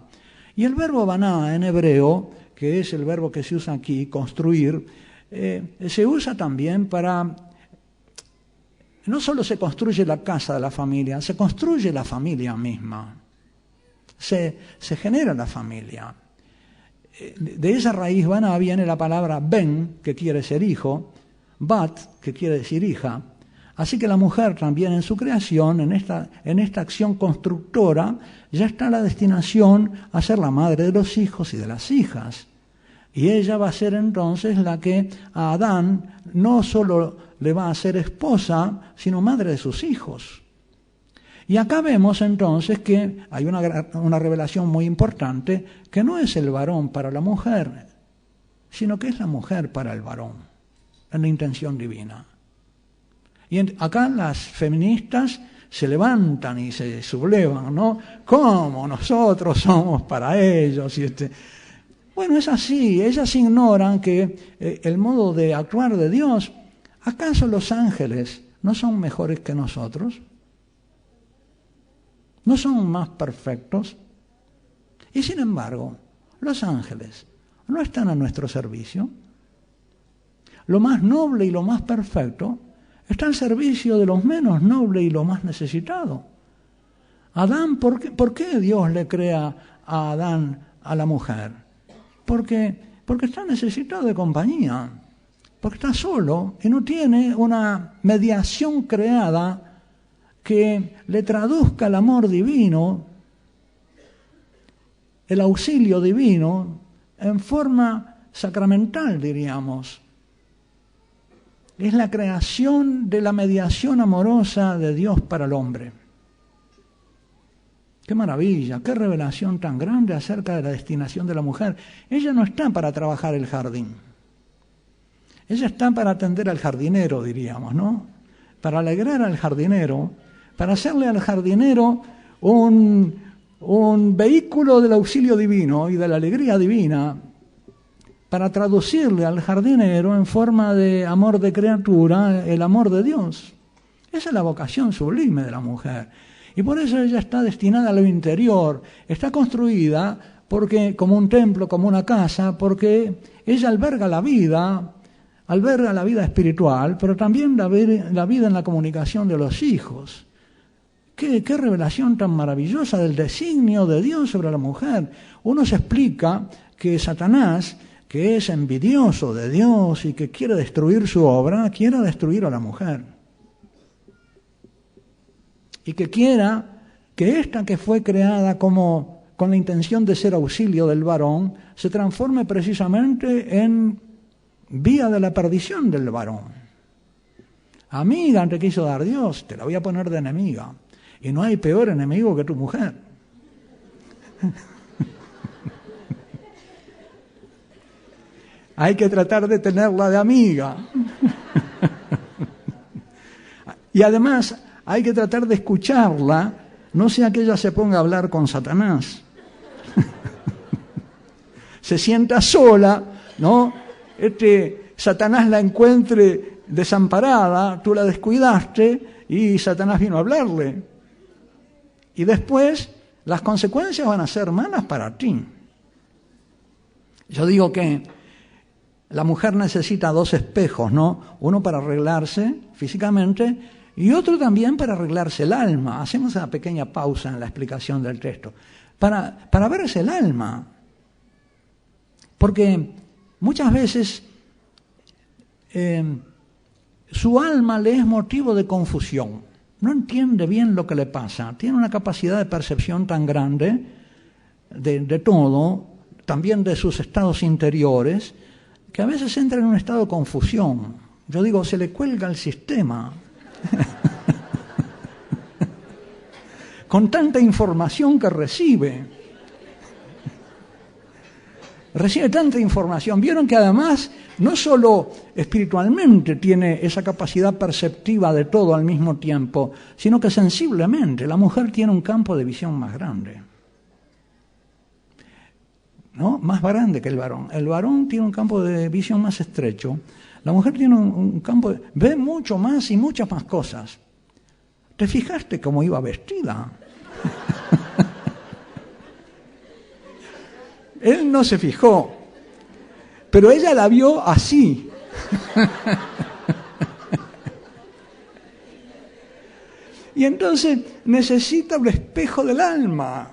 Y el verbo baná en hebreo, que es el verbo que se usa aquí, construir, se usa también para... No solo se construye la casa de la familia, se construye la familia misma. Se genera la familia. De esa raíz baná viene la palabra ben, que quiere ser hijo, bat, que quiere decir hija. Así que la mujer también en su creación, en esta acción constructora, ya está la destinación a ser la madre de los hijos y de las hijas. Y ella va a ser entonces la que a Adán no solo le va a ser esposa, sino madre de sus hijos. Y acá vemos entonces que hay una revelación muy importante, que no es el varón para la mujer, sino que es la mujer para el varón, en la intención divina. Y acá las feministas se levantan y se sublevan, ¿no? ¿Cómo nosotros somos para ellos? Bueno, es así. Ellas ignoran que el modo de actuar de Dios. ¿Acaso los ángeles no son mejores que nosotros? ¿No son más perfectos? Y sin embargo, los ángeles no están a nuestro servicio. Lo más noble y lo más perfecto está al servicio de los menos nobles y lo más necesitado. Adán, ¿por qué Dios le crea a Adán a la mujer? Porque está necesitado de compañía, porque está solo y no tiene una mediación creada que le traduzca el amor divino, el auxilio divino, en forma sacramental, diríamos. Es la creación de la mediación amorosa de Dios para el hombre. ¡Qué maravilla! ¡Qué revelación tan grande acerca de la destinación de la mujer! Ella no está para trabajar el jardín. Ella está para atender al jardinero, diríamos, ¿no? Para alegrar al jardinero, para hacerle al jardinero un vehículo del auxilio divino y de la alegría divina, para traducirle al jardinero en forma de amor de criatura el amor de Dios. Esa es la vocación sublime de la mujer. Y por eso ella está destinada a lo interior, está construida como un templo, como una casa, porque ella alberga la vida espiritual, pero también la vida en la comunicación de los hijos. ¡Qué revelación tan maravillosa del designio de Dios sobre la mujer! Uno se explica que Satanás, que es envidioso de Dios y que quiere destruir su obra, quiera destruir a la mujer. Y que quiera que esta que fue creada con la intención de ser auxilio del varón, se transforme precisamente en vía de la perdición del varón. Amiga te quiso dar Dios, te la voy a poner de enemiga. Y no hay peor enemigo que tu mujer. Hay que tratar de tenerla de amiga. Y además hay que tratar de escucharla, no sea que ella se ponga a hablar con Satanás. Se sienta sola, ¿no? Satanás la encuentre desamparada, tú la descuidaste y Satanás vino a hablarle. Y después las consecuencias van a ser malas para ti. Yo digo que la mujer necesita dos espejos, ¿no? Uno para arreglarse físicamente y otro también para arreglarse el alma. Hacemos una pequeña pausa en la explicación del texto. Para verse el alma. Porque muchas veces su alma le es motivo de confusión. No entiende bien lo que le pasa. Tiene una capacidad de percepción tan grande de todo, también de sus estados interiores, que a veces entra en un estado de confusión. Yo digo, se le cuelga el sistema. Con tanta información que recibe. Recibe tanta información. Vieron que además no solo espiritualmente tiene esa capacidad perceptiva de todo al mismo tiempo, sino que sensiblemente la mujer tiene un campo de visión más grande. ¿No? Más grande que el varón. El varón tiene un campo de visión más estrecho. La mujer tiene un campo ve mucho más y muchas más cosas. ¿Te fijaste cómo iba vestida? Él no se fijó, pero ella la vio así. Y entonces necesita un espejo del alma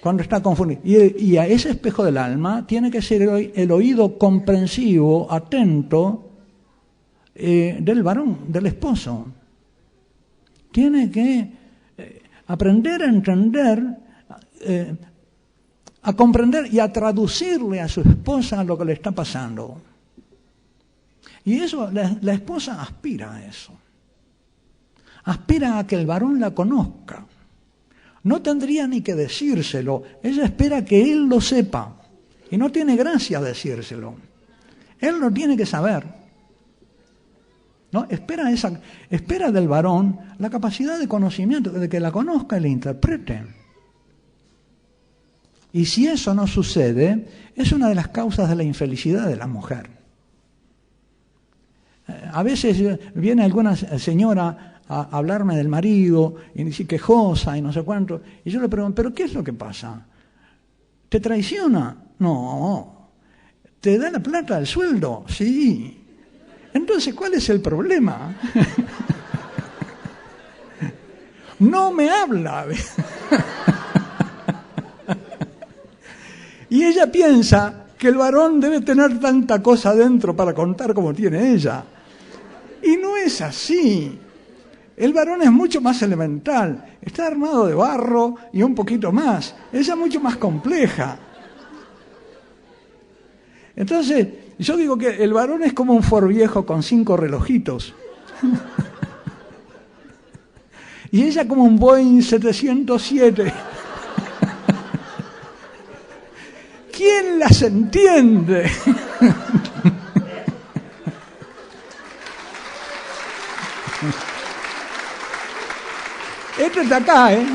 cuando está confundido. Y a ese espejo del alma tiene que ser el oído comprensivo, atento del varón, del esposo. Tiene que aprender a entender, a comprender y a traducirle a su esposa lo que le está pasando. Y eso, la esposa aspira a eso. Aspira a que el varón la conozca. No tendría ni que decírselo. Ella espera que él lo sepa. Y no tiene gracia decírselo. Él lo tiene que saber. ¿No? Espera del varón la capacidad de conocimiento, de que la conozca y la interprete. Y si eso no sucede, es una de las causas de la infelicidad de la mujer. A veces viene alguna señora a hablarme del marido y dice quejosa y no sé cuánto, y yo le pregunto, ¿pero qué es lo que pasa? ¿Te traiciona? No. ¿Te da la plata, el sueldo? Sí. Entonces, ¿cuál es el problema? No me habla. Y ella piensa que el varón debe tener tanta cosa dentro para contar como tiene ella. Y no es así. El varón es mucho más elemental. Está armado de barro y un poquito más. Ella es mucho más compleja. Entonces, yo digo que el varón es como un Ford viejo con 5 relojitos. Y ella como un Boeing 707. ¿Quién las entiende? Esto está acá, ¿eh?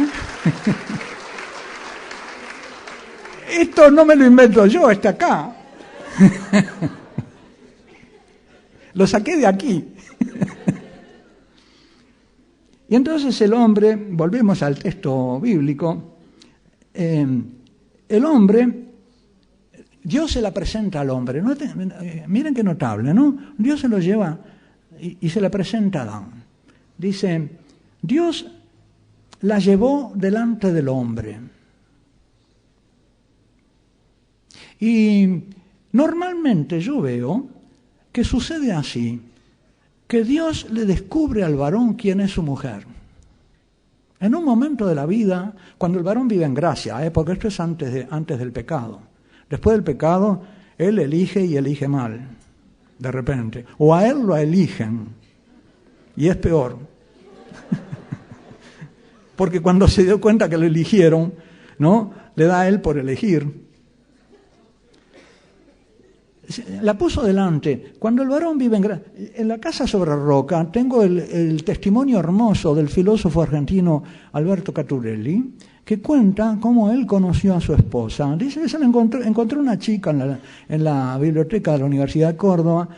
Esto no me lo invento yo, está acá. Lo saqué de aquí. Y entonces el hombre, volvemos al texto bíblico, el hombre, Dios se la presenta al hombre. Miren qué notable, ¿no? Dios se lo lleva y se la presenta a Adán. Dice, Dios la llevó delante del hombre. Y normalmente yo veo que sucede así, que Dios le descubre al varón quién es su mujer. En un momento de la vida, cuando el varón vive en gracia, porque esto es antes del pecado. Después del pecado, él elige y elige mal, de repente. O a él lo eligen, y es peor. Porque cuando se dio cuenta que lo eligieron, ¿no? Le da a él por elegir. La puso delante. Cuando el varón vive en la casa sobre roca, tengo el testimonio hermoso del filósofo argentino Alberto Caturelli, que cuenta cómo él conoció a su esposa. Dice que se la encontró una chica en la biblioteca de la Universidad de Córdoba.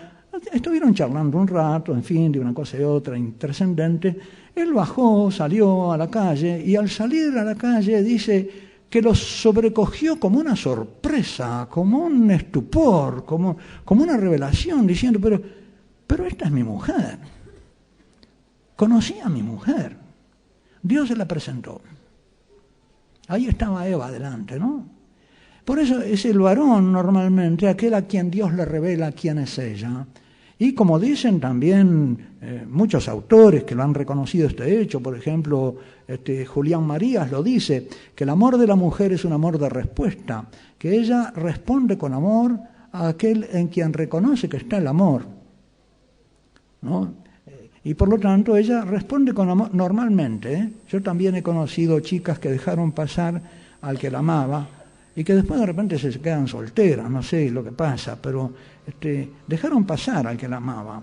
Estuvieron charlando un rato, en fin, de una cosa y otra, intrascendente. Él bajó, salió a la calle, y al salir a la calle dice que los sobrecogió como una sorpresa, como un estupor, como una revelación, diciendo, pero esta es mi mujer. Conocí a mi mujer. Dios se la presentó. Ahí estaba Eva delante, ¿no? Por eso es el varón normalmente aquel a quien Dios le revela quién es ella. Y como dicen también muchos autores que lo han reconocido este hecho, por ejemplo, Julián Marías lo dice, que el amor de la mujer es un amor de respuesta, que ella responde con amor a aquel en quien reconoce que está el amor, ¿no? Y por lo tanto ella responde con amor normalmente, ¿eh? Yo también he conocido chicas que dejaron pasar al que la amaba y que después de repente se quedan solteras, no sé lo que pasa, pero dejaron pasar al que la amaba.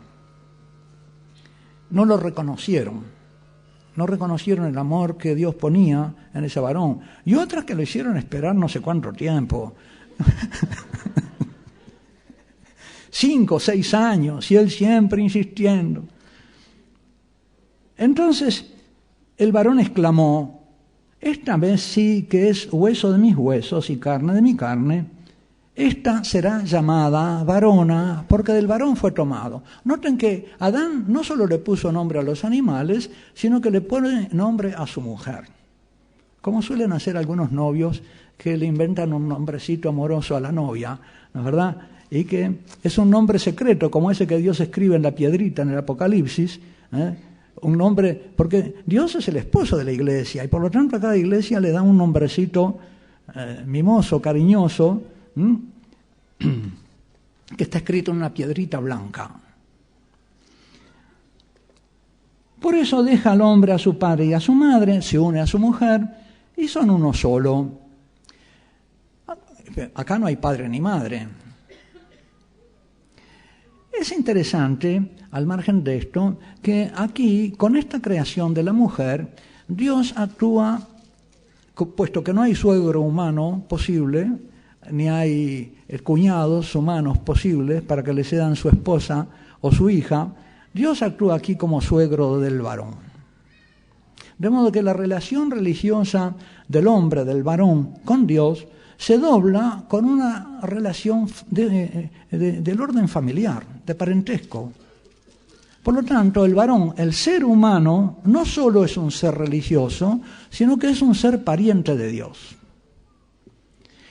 No lo reconocieron, no reconocieron el amor que Dios ponía en ese varón. Y otras que lo hicieron esperar no sé cuánto tiempo. 5 o 6 años, y él siempre insistiendo. Entonces el varón exclamó: esta vez sí que es hueso de mis huesos y carne de mi carne. Esta será llamada varona, porque del varón fue tomado. Noten que Adán no solo le puso nombre a los animales, sino que le pone nombre a su mujer. Como suelen hacer algunos novios que le inventan un nombrecito amoroso a la novia, ¿no es verdad? Y que es un nombre secreto, como ese que Dios escribe en la piedrita en el Apocalipsis, un nombre, porque Dios es el esposo de la iglesia, y por lo tanto a cada iglesia le da un nombrecito mimoso, cariñoso, que está escrito en una piedrita blanca. Por eso deja al hombre a su padre y a su madre, se une a su mujer y son uno solo. Acá no hay padre ni madre. Es interesante, al margen de esto, que aquí, con esta creación de la mujer, Dios actúa, puesto que no hay suegro humano posible, ni hay cuñados humanos posibles para que le cedan su esposa o su hija, Dios actúa aquí como suegro del varón. De modo que la relación religiosa del hombre, del varón, con Dios, se dobla con una relación del orden familiar, de parentesco. Por lo tanto, el varón, el ser humano, no solo es un ser religioso, sino que es un ser pariente de Dios.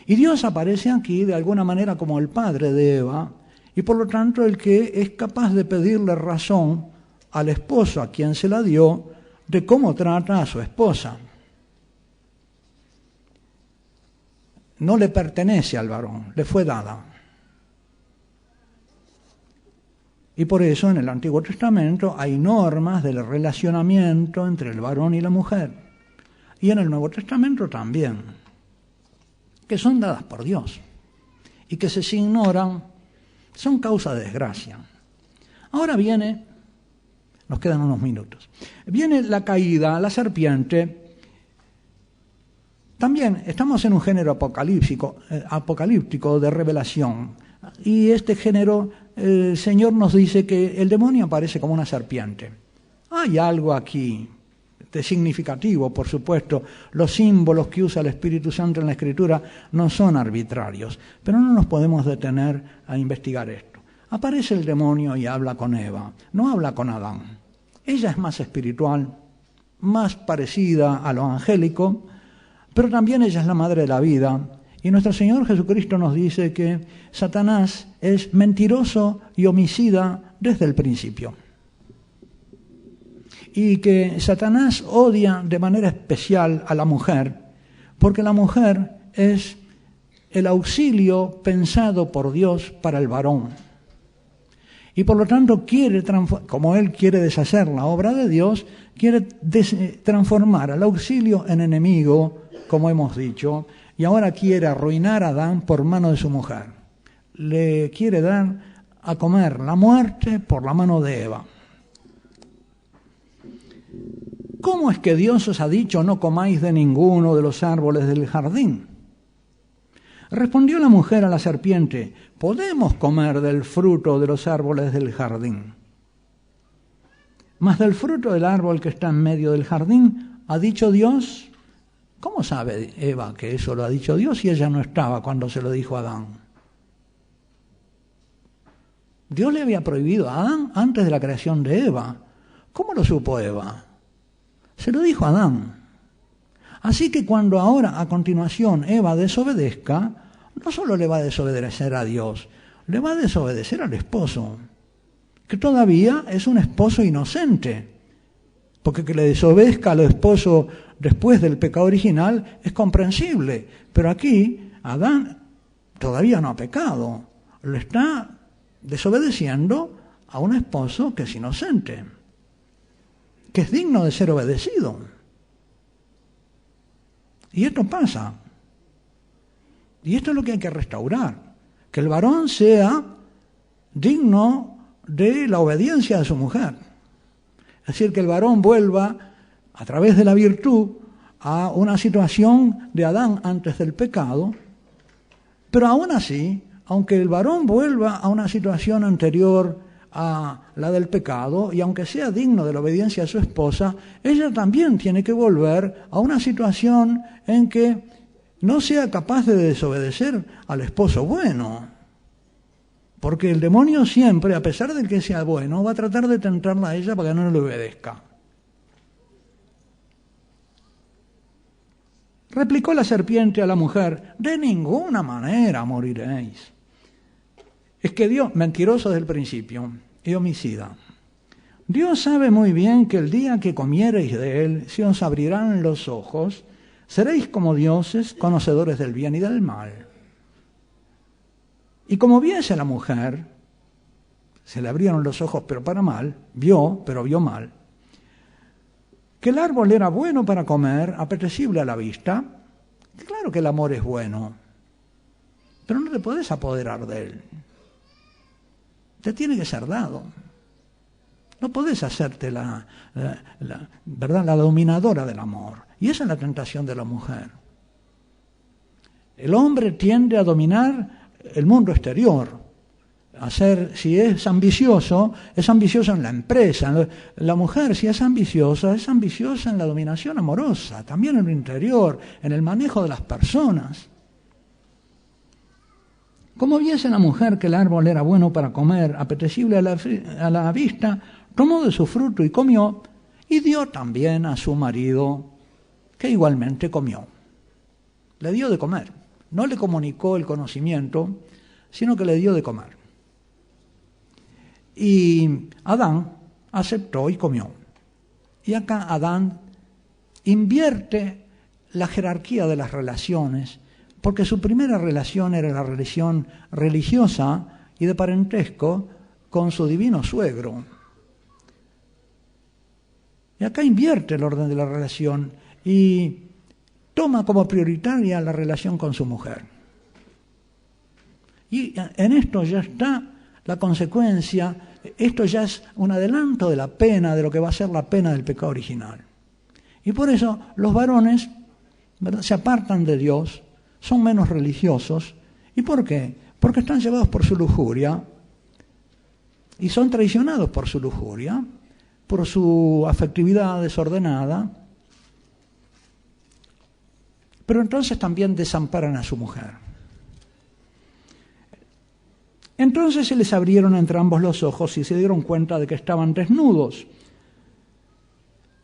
Y Dios aparece aquí de alguna manera como el padre de Eva, y por lo tanto el que es capaz de pedirle razón al esposo a quien se la dio de cómo trata a su esposa. No le pertenece al varón, le fue dada. Y por eso en el Antiguo Testamento hay normas del relacionamiento entre el varón y la mujer. Y en el Nuevo Testamento también, que son dadas por Dios y que si se ignoran son causa de desgracia. Ahora viene, nos quedan unos minutos, viene la caída, la serpiente. También estamos en un género apocalíptico de revelación. Y este género, el Señor nos dice que el demonio aparece como una serpiente. Hay algo aquí de significativo, por supuesto. Los símbolos que usa el Espíritu Santo en la Escritura no son arbitrarios, pero no nos podemos detener a investigar esto. Aparece el demonio y habla con Eva, no habla con Adán. Ella es más espiritual, más parecida a lo angélico, pero también ella es la madre de la vida. Y nuestro Señor Jesucristo nos dice que Satanás es mentiroso y homicida desde el principio. Y que Satanás odia de manera especial a la mujer, porque la mujer es el auxilio pensado por Dios para el varón. Y por lo tanto quiere, como él quiere deshacer la obra de Dios, quiere transformar al auxilio en enemigo, como hemos dicho, y ahora quiere arruinar a Adán por mano de su mujer. Le quiere dar a comer la muerte por la mano de Eva. ¿Cómo es que Dios os ha dicho no comáis de ninguno de los árboles del jardín? Respondió la mujer a la serpiente: podemos comer del fruto de los árboles del jardín. Mas del fruto del árbol que está en medio del jardín, ha dicho Dios. ¿Cómo sabe Eva que eso lo ha dicho Dios si ella no estaba cuando se lo dijo a Adán? Dios le había prohibido a Adán antes de la creación de Eva. ¿Cómo lo supo Eva? Se lo dijo a Adán. Así que cuando ahora, a continuación, Eva desobedezca, no solo le va a desobedecer a Dios, le va a desobedecer al esposo, que todavía es un esposo inocente, porque que le desobedezca al esposo después del pecado original es comprensible, pero aquí Adán todavía no ha pecado, le está desobedeciendo a un esposo que es inocente, que es digno de ser obedecido. Y esto pasa. Y esto es lo que hay que restaurar, que el varón sea digno de la obediencia de su mujer. Es decir, que el varón vuelva a través de la virtud a una situación de Adán antes del pecado, pero aún así, aunque el varón vuelva a una situación anterior a la del pecado, y aunque sea digno de la obediencia de su esposa, ella también tiene que volver a una situación en que no sea capaz de desobedecer al esposo bueno. Porque el demonio siempre, a pesar de que sea bueno, va a tratar de tentarla a ella para que no le obedezca. Replicó la serpiente a la mujer: de ninguna manera moriréis. Es que Dios, mentiroso desde el principio y homicida. Dios sabe muy bien que el día que comiereis de él, se os abrirán los ojos, seréis como dioses, conocedores del bien y del mal. Y como viese la mujer, se le abrieron los ojos pero para mal, vio, pero vio mal, que el árbol era bueno para comer, apetecible a la vista. Claro que el amor es bueno, pero no te podés apoderar de él. Te tiene que ser dado. No podés hacerte ¿verdad?, la dominadora del amor. Y esa es la tentación de la mujer. El hombre tiende a dominar el mundo exterior, si es ambicioso en la empresa. La mujer, si es ambiciosa en la dominación amorosa, también en lo interior, en el manejo de las personas. Como viese la mujer que el árbol era bueno para comer, apetecible a la vista, tomó de su fruto y comió, y dio también a su marido, que igualmente comió. Le dio de comer. No le comunicó el conocimiento, sino que le dio de comer. Y Adán aceptó y comió. Y acá Adán invierte la jerarquía de las relaciones, porque su primera relación era la relación religiosa y de parentesco con su divino suegro. Y acá invierte el orden de la relación y toma como prioritaria la relación con su mujer. Y en esto ya está la consecuencia, esto ya es un adelanto de la pena, de lo que va a ser la pena del pecado original. Y por eso los varones, ¿verdad?, se apartan de Dios, son menos religiosos. ¿Y por qué? Porque están llevados por su lujuria y son traicionados por su lujuria, por su afectividad desordenada, pero entonces también desamparan a su mujer. Entonces se les abrieron entre ambos los ojos y se dieron cuenta de que estaban desnudos.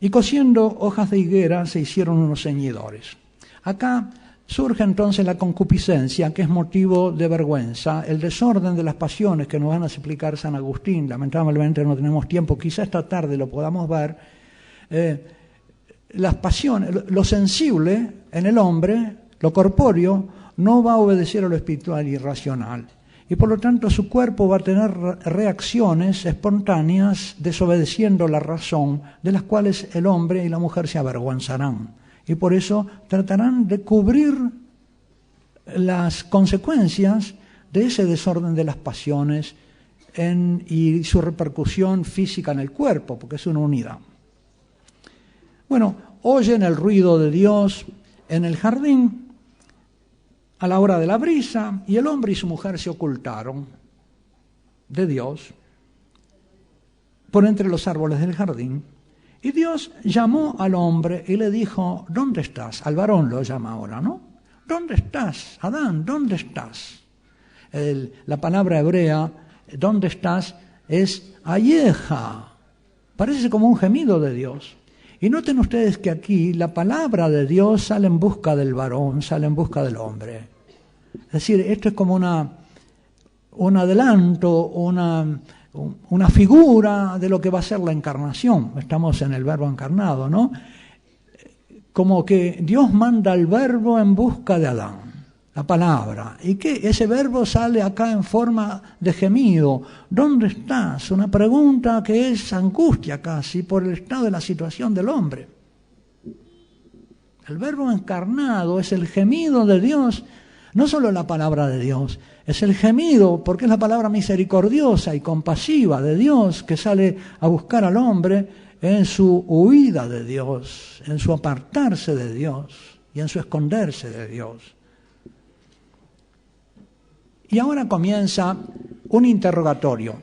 Y cosiendo hojas de higuera se hicieron unos ceñidores. Acá surge entonces la concupiscencia, que es motivo de vergüenza, el desorden de las pasiones que nos van a explicar San Agustín. Lamentablemente no tenemos tiempo, quizá esta tarde lo podamos ver. Las pasiones, lo sensible en el hombre, lo corpóreo, no va a obedecer a lo espiritual y racional. Y por lo tanto su cuerpo va a tener reacciones espontáneas desobedeciendo la razón, de las cuales el hombre y la mujer se avergonzarán. Y por eso tratarán de cubrir las consecuencias de ese desorden de las pasiones y su repercusión física en el cuerpo, porque es una unidad. Bueno, oyen el ruido de Dios en el jardín a la hora de la brisa, y el hombre y su mujer se ocultaron de Dios por entre los árboles del jardín. Y Dios llamó al hombre y le dijo: ¿dónde estás? Al varón lo llama ahora, ¿no? ¿Dónde estás, Adán? ¿Dónde estás? La palabra hebrea, ¿dónde estás?, es ayeja. Parece como un gemido de Dios. Y noten ustedes que aquí la palabra de Dios sale en busca del varón, sale en busca del hombre. Es decir, esto es como un adelanto, una figura de lo que va a ser la encarnación. Estamos en el Verbo encarnado, ¿no? Como que Dios manda al Verbo en busca de Adán, la palabra, y que ese Verbo sale acá en forma de gemido. ¿Dónde estás? Una pregunta que es angustia casi por el estado de la situación del hombre. El Verbo encarnado es el gemido de Dios, no solo la palabra de Dios, es el gemido, porque es la palabra misericordiosa y compasiva de Dios que sale a buscar al hombre en su huida de Dios, en su apartarse de Dios y en su esconderse de Dios. Y ahora comienza un interrogatorio,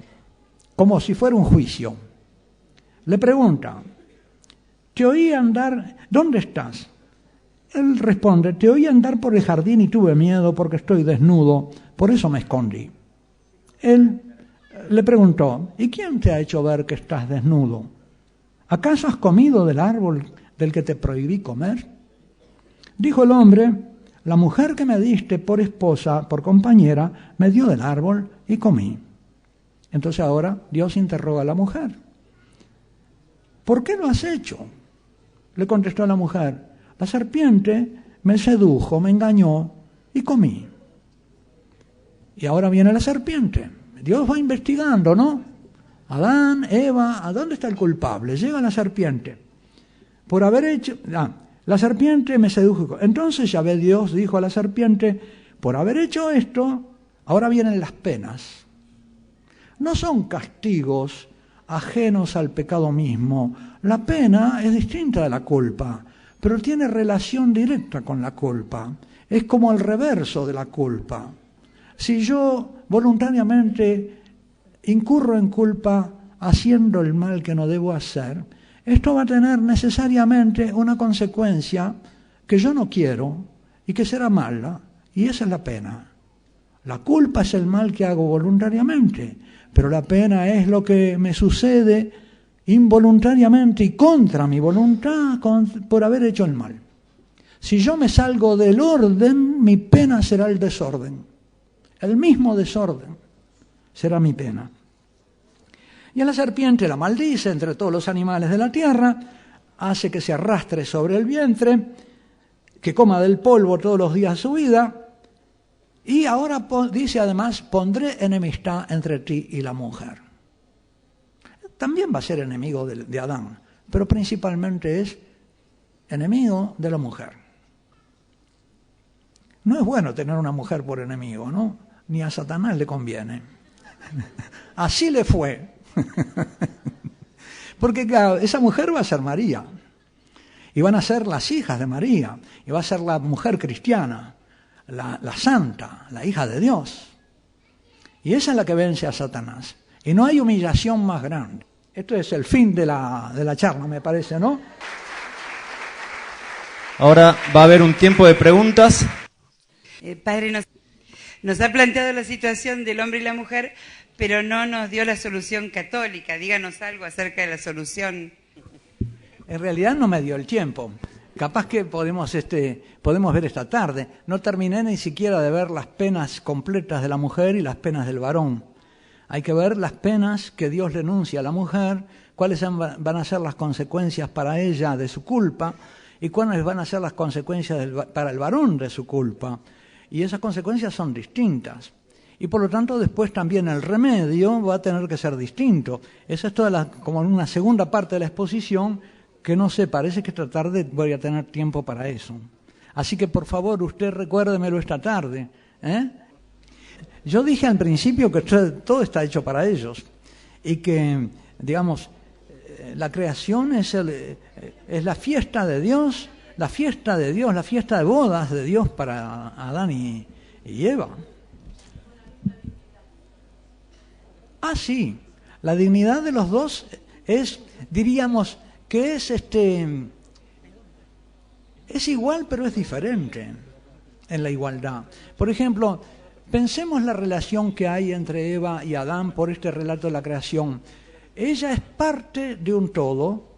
como si fuera un juicio. Le pregunta, te oí andar, ¿dónde estás? Él responde, te oí andar por el jardín y tuve miedo porque estoy desnudo, por eso me escondí. Él le preguntó, ¿y quién te ha hecho ver que estás desnudo? ¿Acaso has comido del árbol del que te prohibí comer? Dijo el hombre, la mujer que me diste por esposa, por compañera, me dio del árbol y comí. Entonces ahora Dios interroga a la mujer. ¿Por qué lo has hecho? Le contestó la mujer. La serpiente me sedujo, me engañó y comí. Y ahora viene la serpiente. Dios va investigando, ¿no? Adán, Eva, ¿a dónde está el culpable? Llega la serpiente. Por haber hecho... la serpiente me sedujo. Entonces Yahvé Dios dijo a la serpiente, por haber hecho esto, ahora vienen las penas. No son castigos ajenos al pecado mismo. La pena es distinta de la culpa, pero tiene relación directa con la culpa. Es como el reverso de la culpa. Si yo voluntariamente incurro en culpa haciendo el mal que no debo hacer, esto va a tener necesariamente una consecuencia que yo no quiero y que será mala, y esa es la pena. La culpa es el mal que hago voluntariamente, pero la pena es lo que me sucede involuntariamente y contra mi voluntad por haber hecho el mal. Si yo me salgo del orden, mi pena será el desorden. El mismo desorden será mi pena. Y a la serpiente la maldice entre todos los animales de la tierra, hace que se arrastre sobre el vientre, que coma del polvo todos los días de su vida, y ahora dice además, pondré enemistad entre ti y la mujer. También va a ser enemigo de Adán, pero principalmente es enemigo de la mujer. No es bueno tener una mujer por enemigo, ¿no? Ni a Satanás le conviene. Así le fue. Porque claro, esa mujer va a ser María, y van a ser las hijas de María, y va a ser la mujer cristiana, la santa, la hija de Dios. Y esa es la que vence a Satanás. Y no hay humillación más grande. Esto es el fin de la charla, me parece, ¿no? Ahora va a haber un tiempo de preguntas. Padre, nos ha planteado la situación del hombre y la mujer, pero no nos dio la solución católica. Díganos algo acerca de la solución. En realidad no me dio el tiempo. Capaz que podemos ver esta tarde. No terminé ni siquiera de ver las penas completas de la mujer y las penas del varón. Hay que ver las penas que Dios le enuncia a la mujer, cuáles van a ser las consecuencias para ella de su culpa y cuáles van a ser las consecuencias para el varón de su culpa. Y esas consecuencias son distintas. Y por lo tanto después también el remedio va a tener que ser distinto. Esa es como una segunda parte de la exposición que no sé, parece que esta tarde voy a tener tiempo para eso. Así que por favor usted recuérdemelo esta tarde, ¿eh? Yo dije al principio que todo está hecho para ellos y que, digamos, la creación es la fiesta de Dios, la fiesta de bodas de Dios para Adán y Eva. Ah, sí, la dignidad de los dos es, diríamos, que es igual pero es diferente en la igualdad. Por ejemplo, pensemos la relación que hay entre Eva y Adán por este relato de la creación. Ella es parte de un todo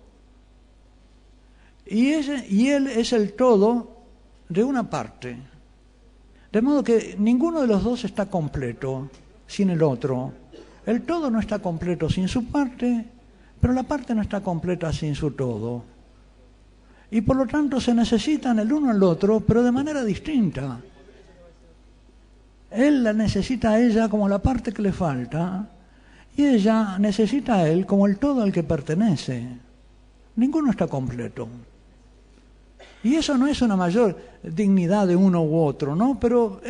y él es el todo de una parte. De modo que ninguno de los dos está completo sin el otro. El todo no está completo sin su parte, pero la parte no está completa sin su todo. Y por lo tanto se necesitan el uno al otro, pero de manera distinta. Él la necesita a ella como la parte que le falta, y ella necesita a él como el todo al que pertenece. Ninguno está completo. Y eso no es una mayor dignidad de uno u otro, ¿no? Pero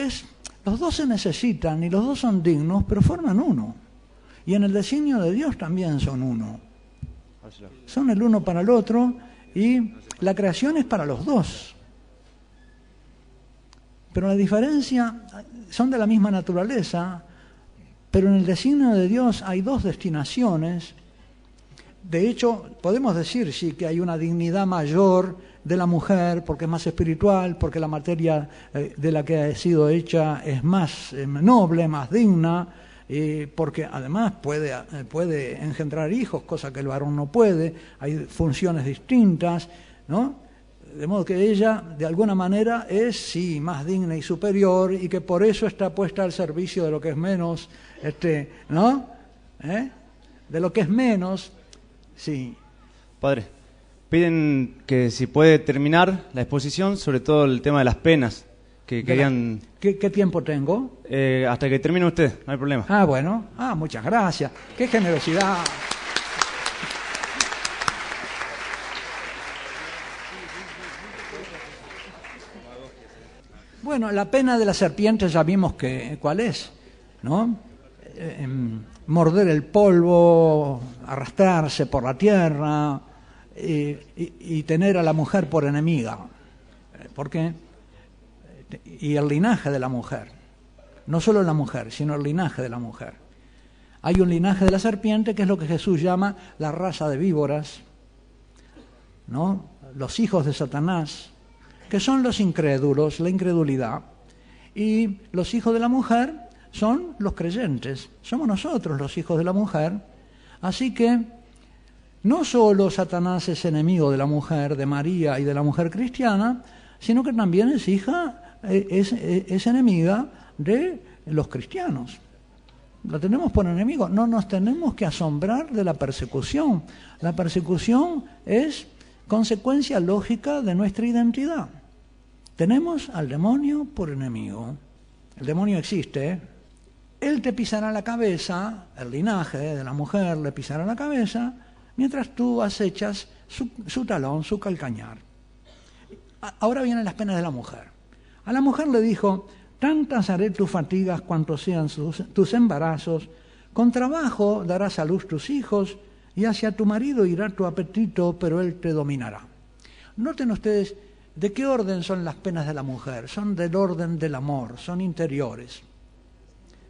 los dos se necesitan y los dos son dignos, pero forman uno. Y en el designio de Dios también son uno. Son el uno para el otro y la creación es para los dos. Pero la diferencia, son de la misma naturaleza, pero en el designio de Dios hay dos destinaciones. De hecho, podemos decir sí que hay una dignidad mayor de la mujer porque es más espiritual, porque la materia de la que ha sido hecha es más noble, más digna, porque además puede engendrar hijos, cosa que el varón no puede, hay funciones distintas, ¿no? De modo que ella, de alguna manera, es sí más digna y superior y que por eso está puesta al servicio de lo que es menos, ¿no? De lo que es menos, sí. Padre, piden que si puede terminar la exposición, sobre todo el tema de las penas, que querían... ¿Qué tiempo tengo? Hasta que termine usted, no hay problema. Ah, bueno. Ah, muchas gracias. ¡Qué generosidad! Bueno, la pena de la serpiente ya vimos cuál es, ¿no? Morder el polvo, arrastrarse por la tierra y tener a la mujer por enemiga. ¿Por qué? Y el linaje de la mujer. No solo la mujer, sino el linaje de la mujer. Hay un linaje de la serpiente que es lo que Jesús llama la raza de víboras, ¿no? Los hijos de Satanás, que son los incrédulos, la incredulidad, y los hijos de la mujer son los creyentes, somos nosotros los hijos de la mujer. Así que no solo Satanás es enemigo de la mujer, de María y de la mujer cristiana, sino que también es es enemiga de los cristianos. La tenemos por enemigo. No nos tenemos que asombrar de la persecución. La persecución es consecuencia lógica de nuestra identidad. Tenemos al demonio por enemigo. El demonio existe, ¿eh? Él te pisará la cabeza, el linaje de la mujer le pisará la cabeza, mientras tú acechas su talón, su calcañar. Ahora vienen las penas de la mujer. A la mujer le dijo: tantas haré tus fatigas cuanto sean tus embarazos, con trabajo darás a luz tus hijos, y hacia tu marido irá tu apetito, pero él te dominará. Noten ustedes de qué orden son las penas de la mujer. Son del orden del amor, son interiores.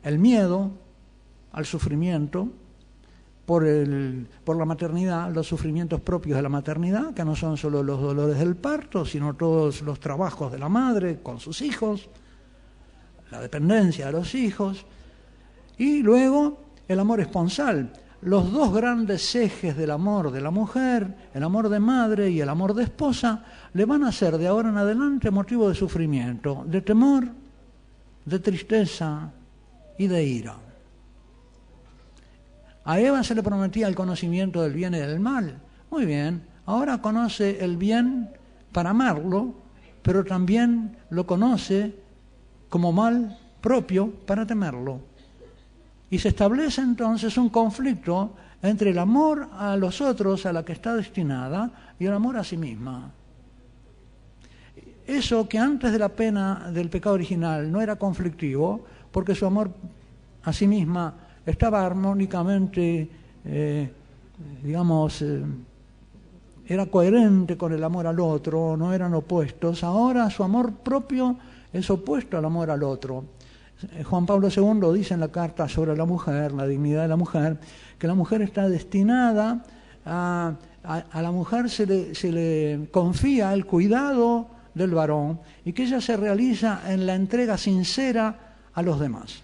El miedo al sufrimiento por la maternidad, los sufrimientos propios de la maternidad, que no son solo los dolores del parto, sino todos los trabajos de la madre con sus hijos, la dependencia de los hijos, y luego el amor esponsal. Los dos grandes ejes del amor de la mujer, el amor de madre y el amor de esposa, le van a ser de ahora en adelante motivo de sufrimiento, de temor, de tristeza y de ira. A Eva se le prometía el conocimiento del bien y del mal. Muy bien, ahora conoce el bien para amarlo, pero también lo conoce como mal propio para temerlo. Y se establece entonces un conflicto entre el amor a los otros, a la que está destinada, y el amor a sí misma. Eso que antes de la pena del pecado original no era conflictivo, porque su amor a sí misma estaba armónicamente, era coherente con el amor al otro, no eran opuestos. Ahora su amor propio es opuesto al amor al otro. Juan Pablo II dice en la carta sobre la mujer, la dignidad de la mujer, que la mujer está destinada a la mujer se le confía el cuidado del varón y que ella se realiza en la entrega sincera a los demás.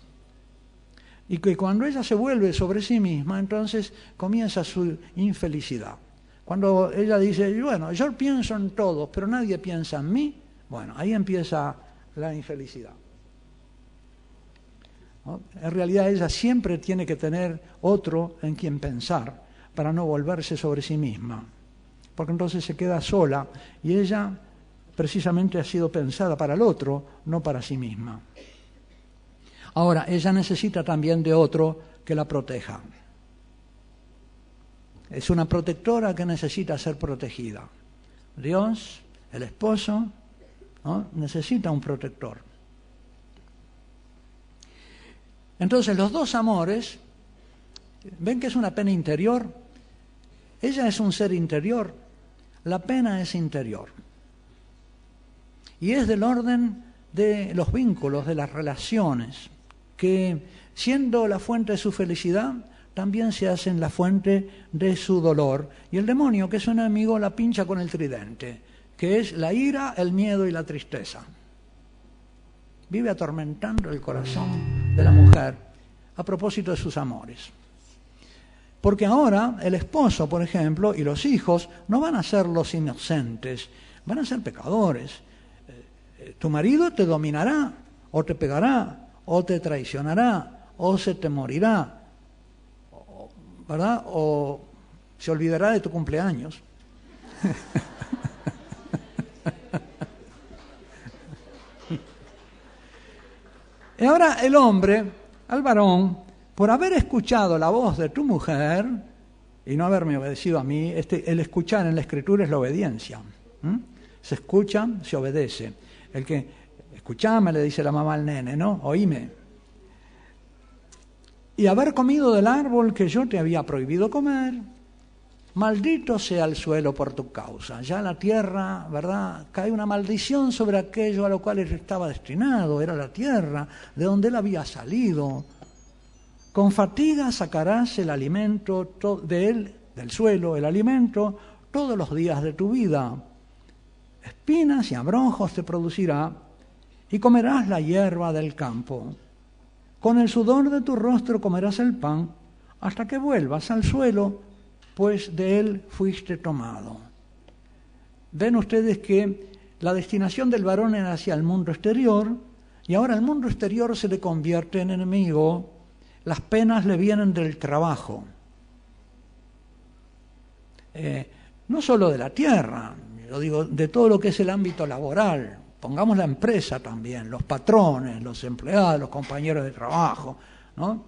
Y que cuando ella se vuelve sobre sí misma, entonces comienza su infelicidad. Cuando ella dice, bueno, yo pienso en todos, pero nadie piensa en mí, bueno, ahí empieza la infelicidad. ¿no? En realidad ella siempre tiene que tener otro en quien pensar para no volverse sobre sí misma, porque entonces se queda sola y ella precisamente ha sido pensada para el otro, no para sí misma. Ahora, ella necesita también de otro que la proteja. Es una protectora que necesita ser protegida. Dios, el esposo, ¿no? Necesita un protector. Entonces, los dos amores, ¿ven que es una pena interior? Ella es un ser interior, la pena es interior. Y es del orden de los vínculos, de las relaciones, que siendo la fuente de su felicidad, también se hacen la fuente de su dolor. Y el demonio, que es un enemigo, la pincha con el tridente, que es la ira, el miedo y la tristeza. Vive atormentando el corazón de la mujer a propósito de sus amores. Porque ahora el esposo, por ejemplo, y los hijos no van a ser los inocentes, van a ser pecadores. Tu marido te dominará, o te pegará, o te traicionará, o se te morirá, ¿verdad? O se olvidará de tu cumpleaños. Y ahora el hombre, al varón, por haber escuchado la voz de tu mujer y no haberme obedecido a mí, el escuchar en la Escritura es la obediencia. Se escucha, se obedece. El que escuchame, le dice la mamá al nene, ¿no? Oíme. Y haber comido del árbol que yo te había prohibido comer, maldito sea el suelo por tu causa. Ya la tierra, ¿verdad? Cae una maldición sobre aquello a lo cual él estaba destinado, era la tierra de donde él había salido. Con fatiga sacarás el alimento de él, del suelo, el alimento, todos los días de tu vida. Espinas y abrojos te producirá, y comerás la hierba del campo. Con el sudor de tu rostro comerás el pan, hasta que vuelvas al suelo, pues de él fuiste tomado. Ven ustedes que la destinación del varón era hacia el mundo exterior, y ahora el mundo exterior se le convierte en enemigo. Las penas le vienen del trabajo. No solo de la tierra, yo digo, de todo lo que es el ámbito laboral. Pongamos la empresa también, los patrones, los empleados, los compañeros de trabajo, ¿no?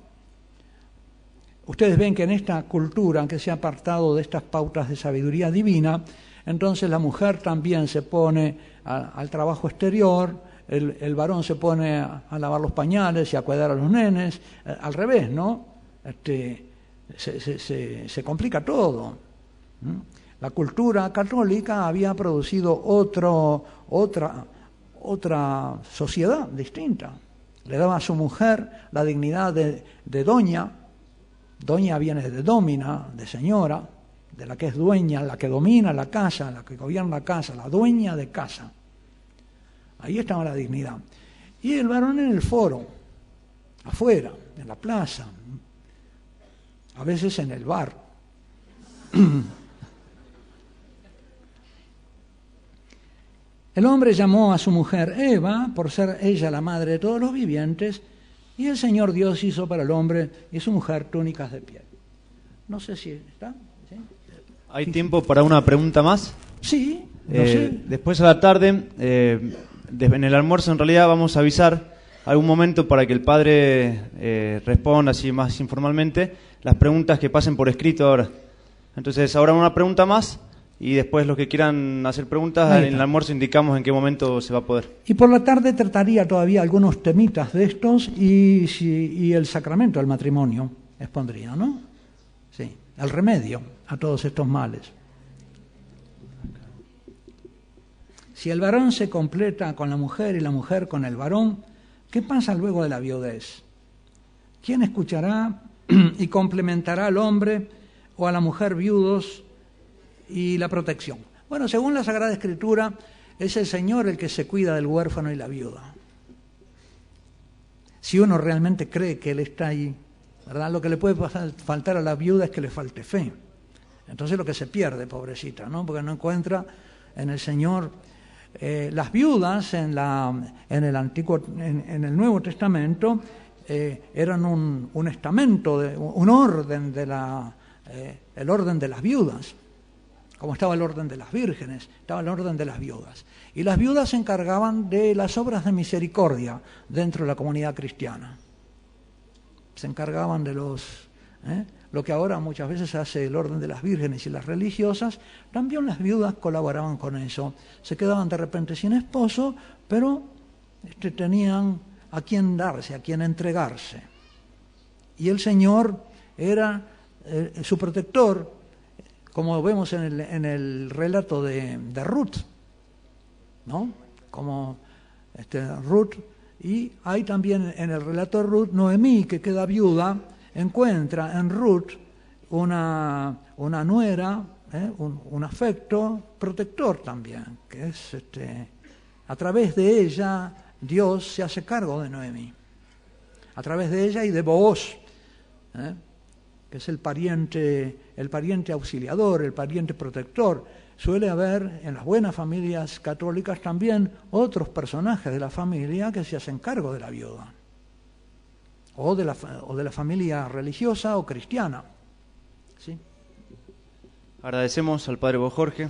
Ustedes ven que en esta cultura, aunque se ha apartado de estas pautas de sabiduría divina, entonces la mujer también se pone al trabajo exterior, el varón se pone a lavar los pañales y a cuidar a los nenes, al revés, ¿no? Se complica todo. La cultura católica había producido otra sociedad distinta. Le daba a su mujer la dignidad de doña. Doña viene de domina, de señora, de la que es dueña, la que domina la casa, la que gobierna la casa, la dueña de casa. Ahí estaba la dignidad. Y el varón en el foro, afuera, en la plaza, a veces en el bar. El hombre llamó a su mujer Eva, por ser ella la madre de todos los vivientes, y el Señor Dios hizo para el hombre y su mujer túnicas de piel. No sé si está. ¿Sí? ¿Hay tiempo para una pregunta más? Sí. No sé. Después a la tarde, en el almuerzo en realidad vamos a avisar algún momento para que el padre responda así más informalmente las preguntas que pasen por escrito ahora. Entonces ahora una pregunta más. Y después los que quieran hacer preguntas, en el almuerzo indicamos en qué momento se va a poder. Y por la tarde trataría todavía algunos temitas de estos y el sacramento del matrimonio expondría, ¿no? Sí, el remedio a todos estos males. Si el varón se completa con la mujer y la mujer con el varón, ¿qué pasa luego de la viudez? ¿Quién escuchará y complementará al hombre o a la mujer viudos y la protección? Bueno, según la Sagrada Escritura, es el Señor el que se cuida del huérfano y la viuda. Si uno realmente cree que Él está ahí, ¿verdad? Lo que le puede faltar a la viuda es que le falte fe. Entonces lo que se pierde, pobrecita, ¿no? Porque no encuentra en el Señor. Las viudas en el Nuevo Testamento eran un estamento, un orden el orden de las viudas. Como estaba el orden de las vírgenes, estaba el orden de las viudas. Y las viudas se encargaban de las obras de misericordia dentro de la comunidad cristiana. Se encargaban de lo que ahora muchas veces hace el orden de las vírgenes y las religiosas. También las viudas colaboraban con eso. Se quedaban de repente sin esposo, pero tenían a quién darse, a quién entregarse. Y el Señor era su protector, como vemos en el relato de Ruth, ¿no? Como Ruth, y hay también en el relato de Ruth, Noemí, que queda viuda, encuentra en Ruth una nuera, un afecto protector también, que es a través de ella Dios se hace cargo de Noemí, a través de ella y de Booz, que es el pariente auxiliador, el pariente protector. Suele haber en las buenas familias católicas también otros personajes de la familia que se hacen cargo de la viuda, o de la familia religiosa o cristiana. ¿Sí? Agradecemos al Padre Jorge.